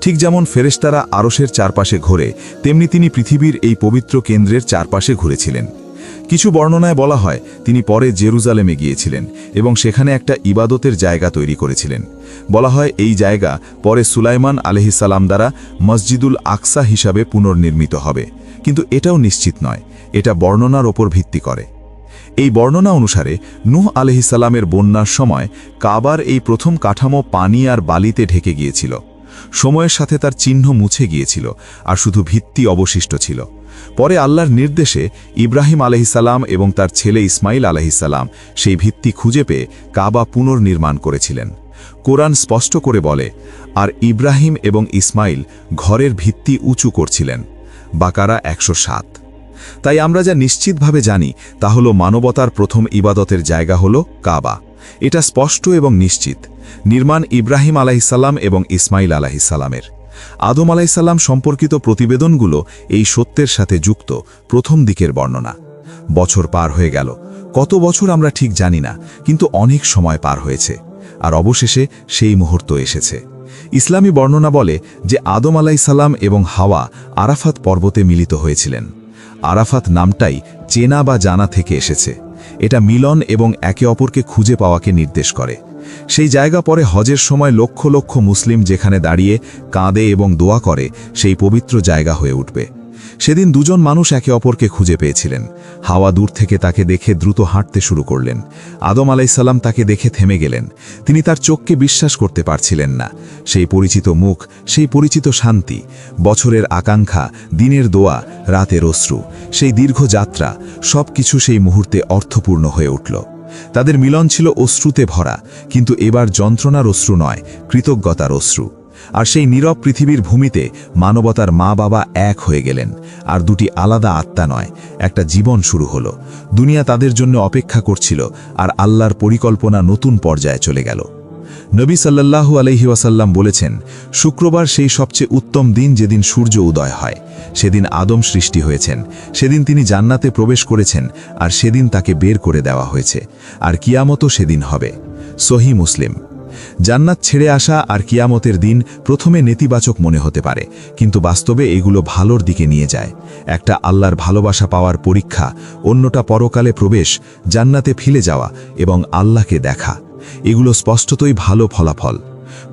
Speaker 1: ঠিক যেমন ফেরেশতারা আরশের চারপাশে ঘোরে, তেমনি তিনি পৃথিবীর এই পবিত্র কেন্দ্রের চারপাশে ঘুরেছিলেন। কিছু বর্ণনায় বলা হয় তিনি পরে জেরুজালেমে গিয়েছিলেন এবং সেখানে একটা ইবাদতের জায়গা তৈরি করেছিলেন। বলা হয় এই জায়গা পরে সুলাইমান আলাইহিসসালাম দ্বারা মসজিদুল আকসা হিসাবে পুনর্নির্মিত হবে। কিন্তু এটাও নিশ্চিত নয়, এটা বর্ণনার ওপর ভিত্তি করে। এই বর্ণনা অনুসারে নূহ আলাইহিসসালামের বন্যার সময় কাবার এই প্রথম কাঠামো পানি আর বালিতে ঢেকে গিয়েছিল। সময়ের সাথে তার চিহ্ন মুছে গিয়েছিল আর শুধু ভিত্তি অবশিষ্ট ছিল। পরে আল্লাহর নির্দেশে ইব্রাহিম আলাইহিসসালাম এবং তার ছেলে ইসমাইল আলাইহিসসালাম সেই ভিত্তি খুঁজে পেয়ে কাবা পুনর্নির্মাণ করেছিলেন। কোরআন স্পষ্ট করে বলে, আর ইব্রাহিম এবং ইসমাইল ঘরের ভিত্তি উঁচু করছিলেন। বাকারা 107। তাই আমরা যা নিশ্চিতভাবে জানি তা হলো মানবতার প্রথম ইবাদতের জায়গা হলো কাবা। এটা স্পষ্ট এবং নিশ্চিত। নির্মাণ ইব্রাহিম আলাইহিসসালাম এবং ইসমাইল আলাইহিসসালামের। আদম আলাইহিসসালাম সম্পর্কিত প্রতিবেদনগুলো এই সত্যের সাথে যুক্ত প্রথম দিকের বর্ণনা। বছর পার হয়ে গেল, কত বছর আমরা ঠিক জানি না, কিন্তু অনেক সময় পার হয়েছে, আর অবশেষে সেই মুহূর্ত এসেছে। ইসলামী বর্ণনা বলে যে আদম আলাইহিসসালাম এবং হাওয়া আরাফাত পর্বতে মিলিত হয়েছিলেন। আরাফাত নামটাই চেনা বা জানা থেকে এসেছে। এটা মিলন এবং একে অপরকে খুঁজে পাওয়াকে নির্দেশ করে। সেই জায়গা পরে হজের সময় লক্ষ লক্ষ মুসলিম যেখানে দাঁড়িয়ে কাঁদে এবং দোয়া করে সেই পবিত্র জায়গা হয়ে উঠবে। সেদিন দুজন মানুষ একে অপরকে খুঁজে পেয়েছিলেন। হাওয়া দূর থেকে তাকে দেখে দ্রুত হাঁটতে শুরু করলেন। আদম আলাইসাল্লাম তাকে দেখে থেমে গেলেন। তিনি তার চোখকে বিশ্বাস করতে পারছিলেন না। সেই পরিচিত মুখ, সেই পরিচিত শান্তি, বছরের আকাঙ্ক্ষা, দিনের দোয়া, রাতের অশ্রু, সেই দীর্ঘ যাত্রা, সব কিছু সেই মুহূর্তে অর্থপূর্ণ হয়ে উঠল। তাদের মিলন ছিল অশ্রুতে ভরা, কিন্তু এবার যন্ত্রণার অশ্রু নয়, কৃতজ্ঞতার অশ্রু। আর সেই নীরব পৃথিবীর ভূমিতে মানবতার মা বাবা এক হয়ে গেলেন। আর দুটি আলাদা আত্মা নয়, একটা জীবন শুরু হলো। দুনিয়া তাদের জন্য অপেক্ষা করছিল, আর আল্লাহর পরিকল্পনা নতুন পর্যায়ে চলে গেল। নবী সাল্লাল্লাহু আলাইহি ওয়াসাল্লাম বলেছেন, শুক্রবার সেই সবচেয়ে উত্তম দিন যেদিন সূর্য উদয় হয়। সেদিন আদম সৃষ্টি হয়েছেন, সেদিন তিনি জান্নাতে প্রবেশ করেছেন, আর সেদিন তাকে বের করে দেওয়া হয়েছে। আর কিয়ামতও সেদিন হবে। সহিহ মুসলিম। জান্নাত ছেড়ে আসা আর কিয়ামতের দিন প্রথমে নেতিবাচক মনে হতে পারে, কিন্তু বাস্তবে এগুলো ভালোর দিকে নিয়ে যায়। একটা আল্লাহর ভালোবাসা পাওয়ার পরীক্ষা, অন্যটা পরকালে প্রবেশ, জান্নাতে ফিরে যাওয়া এবং আল্লাহকে দেখা। এগুলো স্পষ্টতই ভালো ফলাফল।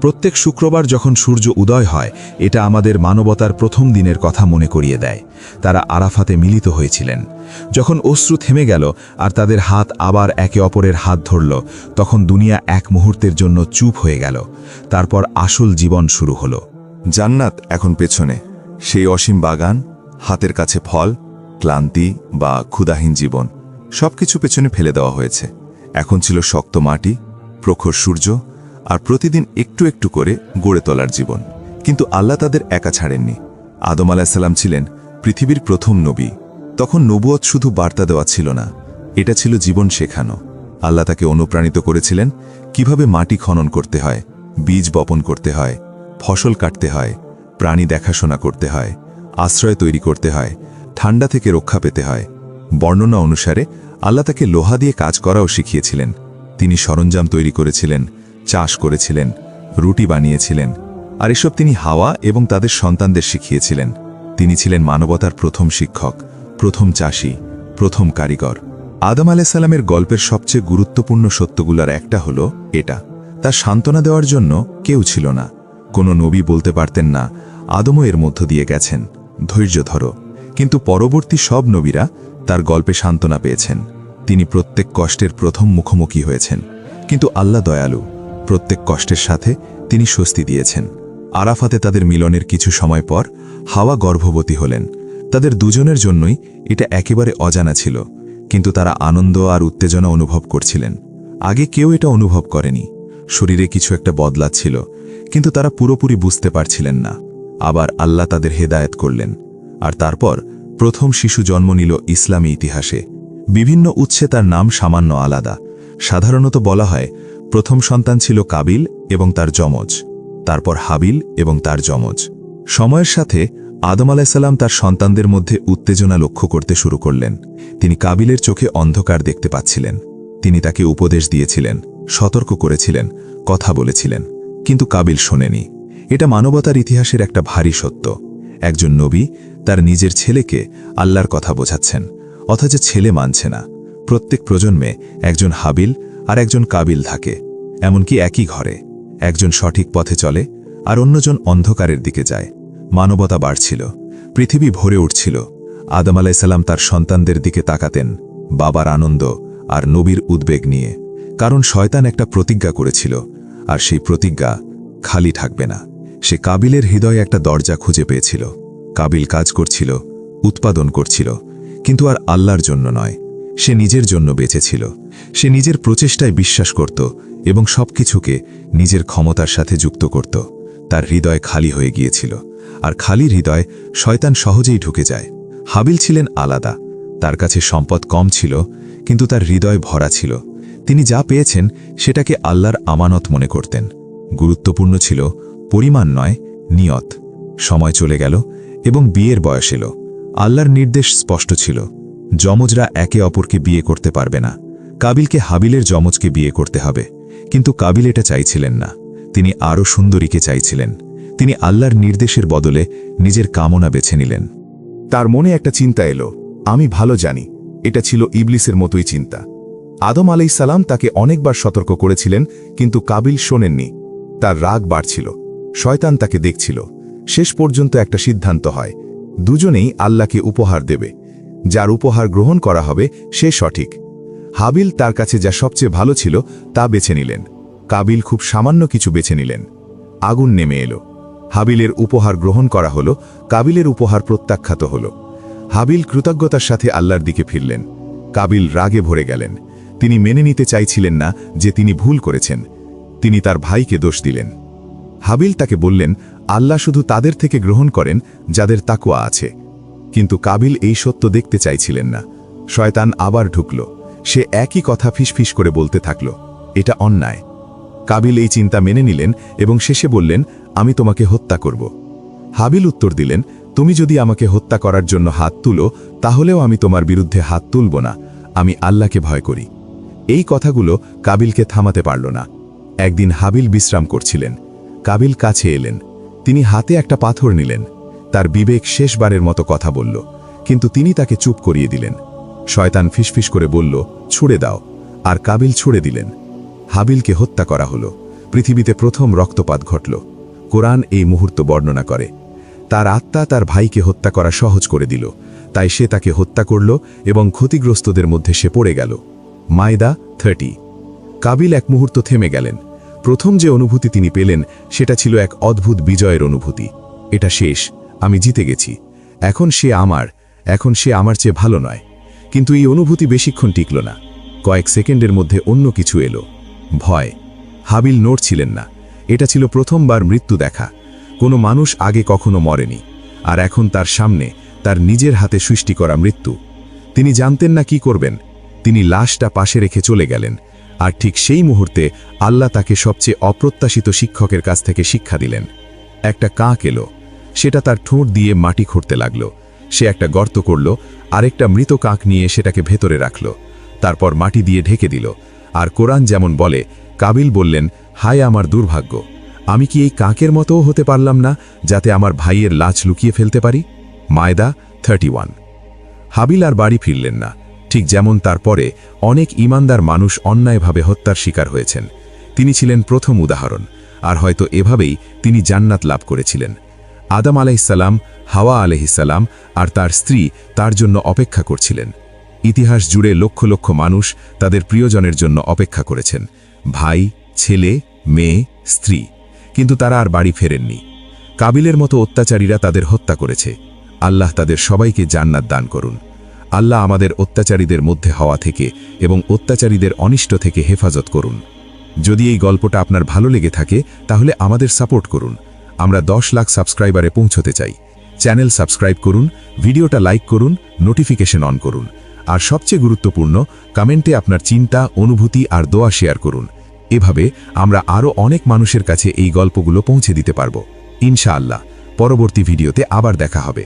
Speaker 1: প্রত্যেক শুক্রবার যখন সূর্য উদয় হয়, এটা আমাদের মানবতার প্রথম দিনের কথা মনে করিয়ে দেয়। তারা আরাফাতে মিলিত হয়েছিলেন। যখন অশ্রু থেমে গেল আর তাদের হাত আবার একে অপরের হাত ধরল, তখন দুনিয়া এক মুহূর্তের জন্য চুপ হয়ে গেল। তারপর আসল জীবন শুরু হলো।
Speaker 4: জান্নাত এখন পেছনে, সেই অসীম বাগান, হাতের কাছে ফল, ক্লান্তি বা ক্ষুধাহীন জীবন, সবকিছু পেছনে ফেলে দেওয়া হয়েছে। এখন ছিল শক্ত মাটি, প্রখর সূর্য, আর প্রতিদিন একটু একটু করে গড়ে তোলার জীবন। কিন্তু আল্লাহ তাদের একা ছাড়েননি। আদম আলাইসাল্লাম ছিলেন পৃথিবীর প্রথম নবী। তখন নবুয়ত শুধু বার্তা দেওয়া ছিল না, এটা ছিল জীবন শেখানো। আল্লাহ তাকে অনুপ্রাণিত করেছিলেন কিভাবে মাটি খনন করতে হয়, বীজ বপন করতে হয়, ফসল কাটতে হয়, প্রাণী দেখাশোনা করতে হয়, আশ্রয় তৈরি করতে হয়, ঠান্ডা থেকে রক্ষা পেতে হয়। বর্ণনা অনুসারে আল্লাহ তাকে লোহা দিয়ে কাজ করাও শিখিয়েছিলেন। তিনি সরঞ্জাম তৈরি করেছিলেন, চাষ করেছিলেন, রুটি বানিয়েছিলেন, আর এসব তিনি হাওয়া এবং তাদের সন্তানদের শিখিয়েছিলেন। তিনি ছিলেন মানবতার প্রথম শিক্ষক, প্রথম চাষী, প্রথম কারিগর। আদম আলাইসাল্লামের গল্পের সবচেয়ে গুরুত্বপূর্ণ সত্যগুলোর একটা হলো এটা, তার সান্ত্বনা দেওয়ার জন্য কেউ ছিল না। কোনো নবী বলতে পারতেন না, আদমও এর মধ্য দিয়ে গেছেন, ধৈর্য ধরো। কিন্তু পরবর্তী সব নবীরা তার গল্পে সান্ত্বনা পেয়েছেন। তিনি প্রত্যেক কষ্টের প্রথম মুখোমুখি হয়েছেন, কিন্তু আল্লাহ দয়ালু। প্রত্যেক কষ্টের সাথে তিনি স্বস্তি দিয়েছেন। আরাফাতে তাদের মিলনের কিছু সময় পর হাওয়া গর্ভবতী হলেন। তাদের দুজনের জন্যই এটা একেবারে অজানা ছিল, কিন্তু তারা আনন্দ আর উত্তেজনা অনুভব করছিলেন। আগে কেউ এটা অনুভব করেনি। শরীরে কিছু একটা বদলাচ্ছিল, কিন্তু তারা পুরোপুরি বুঝতে পারছিলেন না। আবার আল্লাহ তাদের হেদায়েত করলেন, আর তারপর প্রথম শিশু জন্ম নিল ইসলামী ইতিহাসে। বিভিন্ন উৎসে তার নাম সামান্য আলাদা। সাধারণত বলা হয় প্রথম সন্তান ছিল কাবিল এবং তার যমজ, তারপর হাবিল এবং তার যমজ। সময়ের সাথে আদম আলাইসাল্লাম তার সন্তানদের মধ্যে উত্তেজনা লক্ষ্য করতে শুরু করলেন। তিনি কাবিলের চোখে অন্ধকার দেখতে পাচ্ছিলেন। তিনি তাকে উপদেশ দিয়েছিলেন, সতর্ক করেছিলেন, কথা বলেছিলেন, কিন্তু কাবিল শোনেনি। এটা মানবতার ইতিহাসের একটা ভারী সত্য। একজন নবী তার নিজের ছেলেকে আল্লাহর কথা বোঝাচ্ছেন, অথচ ছেলে মানছে না। প্রত্যেক প্রজন্মে একজন হাবিল আর একজন কাবিল থাকে, এমনকি একই ঘরে। একজন সঠিক পথে চলে আর অন্যজন অন্ধকারের দিকে যায়। মানবতা বাড়ছিল, পৃথিবী ভরে উঠছিল। আদম আলাইসাল্লাম তার সন্তানদের দিকে তাকাতেন, বাবার আনন্দ আর নবীর উদ্বেগ নিয়ে। কারণ শয়তান একটা প্রতিজ্ঞা করেছিল, আর সেই প্রতিজ্ঞা খালি থাকবে না। সে কাবিলের হৃদয়ে একটা দরজা খুঁজে পেয়েছিল। কাবিল কাজ করছিল, উৎপাদন করছিল, কিন্তু আর আল্লাহর জন্য নয়। সে নিজের জন্য বেঁচেছিল। সে নিজের প্রচেষ্টায় বিশ্বাস করত এবং সবকিছুকে নিজের ক্ষমতার সাথে যুক্ত করত। তার হৃদয় খালি হয়ে গিয়েছিল, আর খালি হৃদয় শয়তান সহজেই ঢুকে যায়। হাবিল ছিলেন আলাদা। তার কাছে সম্পদ কম ছিল, কিন্তু তার হৃদয় ভরা ছিল। তিনি যা পেয়েছেন সেটাকে আল্লাহর আমানত মনে করতেন। গুরুত্বপূর্ণ ছিল পরিমাণ নয়, নিয়ত। সময় চলে গেল এবং বিয়ের বয়স এলো। আল্লাহর নির্দেশ স্পষ্ট ছিল, যমজরা একে অপরকে বিয়ে করতে পারবে না। কাবিলকে হাবিলের যমজকে বিয়ে করতে হবে, কিন্তু কাবিল এটা চাইছিলেন না। তিনি আরও সুন্দরীকে চাইছিলেন। তিনি আল্লাহর নির্দেশের বদলে নিজের কামনা বেছে নিলেন।
Speaker 5: তার মনে একটা চিন্তা এলো, আমি ভালো জানি। এটা ছিল ইবলিসের মতোই চিন্তা।
Speaker 3: আদম আলাইহিসসালাম তাকে অনেকবার সতর্ক করেছিলেন, কিন্তু কাবিল শোনেননি। তার রাগ বাড়ছিল, শয়তান তাকে দেখছিল। শেষ পর্যন্ত একটা সিদ্ধান্ত হয়, দুজনেই আল্লাহকে উপহার দেবে। যার উপহার গ্রহণ করা হবে সে সঠিক। হাবিল তার কাছে যা সবচেয়ে ভালো ছিল তা বেছে নিলেন, কাবিল খুব সামান্য কিছু বেছে নিলেন। আগুন নেমে এলো, হাবিলের উপহার গ্রহণ করা হলো, কাবিলের উপহার প্রত্যাখ্যাত হলো। হাবিল কৃতজ্ঞতার সাথে আল্লাহর দিকে ফিরলেন, কাবিল রাগে ভরে গেলেন। তিনি মেনে নিতে চাইছিলেন না যে তিনি ভুল করেছেন। তিনি তার ভাইকে দোষ দিলেন। হাবিল তাকে বললেন, আল্লাহ শুধু তাদের থেকে গ্রহণ করেন যাদের তাকওয়া আছে। কিন্তু কাবিল এই সত্য দেখতে চাইছিলেন না। শয়তান আবার ঢুকল, সে একই কথা ফিসফিস করে বলতে থাকল, এটা অন্যায়। কাবিল এই চিন্তা মেনে নিলেন এবং শেষে বললেন, আমি তোমাকে হত্যা করব। হাবিল উত্তর দিলেন, তুমি যদি আমাকে হত্যা করার জন্য হাত তুলো, তাহলেও আমি তোমার বিরুদ্ধে হাত তুলব না, আমি আল্লাহকে ভয় করি। এই কথাগুলো কাবিলকে থামাতে পারল না। একদিন হাবিল বিশ্রাম করছিলেন, কাবিল কাছে এলেন। তিনি হাতে একটা পাথর নিলেন। তার বিবেক শেষবারের মতো কথা বলল, কিন্তু তিনি তাকে চুপ করিয়ে দিলেন। শয়তান ফিসফিস করে বলল, ছুড়ে দাও, আর কাবিল ছুড়ে দিলেন। হাবিলকে হত্যা করা হলো। পৃথিবীতে প্রথম রক্তপাত ঘটল। কোরআন এই মুহূর্ত বর্ণনা করে। তার আত্মা তার ভাইকে হত্যা করা সহজ করে দিল, তাই সে তাকে হত্যা করল এবং ক্ষতিগ্রস্তদের মধ্যে সে পড়ে গেল। মায়দা 30। কাবিল এক মুহূর্ত থেমে গেলেন। প্রথম যে অনুভূতি তিনি পেলেন সেটা ছিল এক অদ্ভুত বিজয়ের অনুভূতি। এটা শেষ, আমি জিতে গেছি, এখন সে আমার চেয়ে ভালো নয়। কিন্তু এই অনুভূতি বেশিক্ষণ টিকল না। কয়েক সেকেন্ডের মধ্যে অন্য কিছু এলো, ভয়। হাবিল নড়ছিলেন না। এটা ছিল প্রথমবার মৃত্যু দেখা। কোনো মানুষ আগে কখনো মরেনি, আর এখন তার সামনে তার নিজের হাতে সৃষ্টি করা মৃত্যু। তিনি জানতেন না কি করবেন। তিনি লাশটা পাশে রেখে চলে গেলেন, আর ঠিক সেই মুহূর্তে আল্লাহ তাকে সবচেয়ে অপ্রত্যাশিত শিক্ষকের কাছ থেকে শিক্ষা দিলেন। একটা কাক এলো, সেটা তার ঠোঁট দিয়ে মাটি খুঁড়তে লাগল। সে একটা গর্ত করল, আরেকটা মৃত কাক নিয়ে সেটাকে ভেতরে রাখল, তারপর মাটি দিয়ে ঢেকে দিল। আর কোরআন যেমন বলে, কাবিল বললেন, হায় আমার দুর্ভাগ্য, আমি কি এই কাকের মতোও হতে পারলাম না, যাতে আমার ভাইয়ের লাশ লুকিয়ে ফেলতে পারি। মায়দা 31। হাবিল আর বাড়ি ফিরলেন না। ঠিক যেমন তারপরে অনেক ঈমানদার মানুষ অন্যায়ভাবে হত্যার শিকার হয়েছেন। তিনি ছিলেন প্রথম উদাহরণ, আর হয়তো এভাবেই তিনি জান্নাত লাভ করেছিলেন। আদম আলাইহিসসালাম, হাওয়া আলাইহিসসালাম আর তার স্ত্রী তার জন্য অপেক্ষা করছিলেন। ইতিহাস জুড়ে লক্ষ লক্ষ মানুষ তাদের প্রিয়জনের জন্য অপেক্ষা করেছেন, ভাই, ছেলে, মেয়ে, স্ত্রী, কিন্তু তারা আর বাড়ি ফেরেননি। কাবিলের মতো অত্যাচারীরা তাদের হত্যা করেছে। আল্লাহ তাদের সবাইকে জান্নাত দান করুন। আল্লাহ আমাদের অত্যাচারীদের মধ্যে হওয়া থেকে এবং অত্যাচারীদের অনিষ্ট থেকে হেফাজত করুন। যদি এই গল্পটা আপনার ভালো লেগে থাকে তাহলে আমাদের সাপোর্ট করুন। আমরা 10 লাখ সাবস্ক্রাইবারে পৌঁছতে চাই। চ্যানেল সাবস্ক্রাইব করুন, ভিডিওটা লাইক করুন, নোটিফিকেশন অন করুন, আর সবচেয়ে গুরুত্বপূর্ণ, কমেন্টে আপনার চিন্তা, অনুভূতি আর দোয়া শেয়ার করুন। এভাবে আমরা আরও অনেক মানুষের কাছে এই গল্পগুলো পৌঁছে দিতে পারব। ইনশাআল্লাহ পরবর্তী ভিডিওতে আবার দেখা হবে।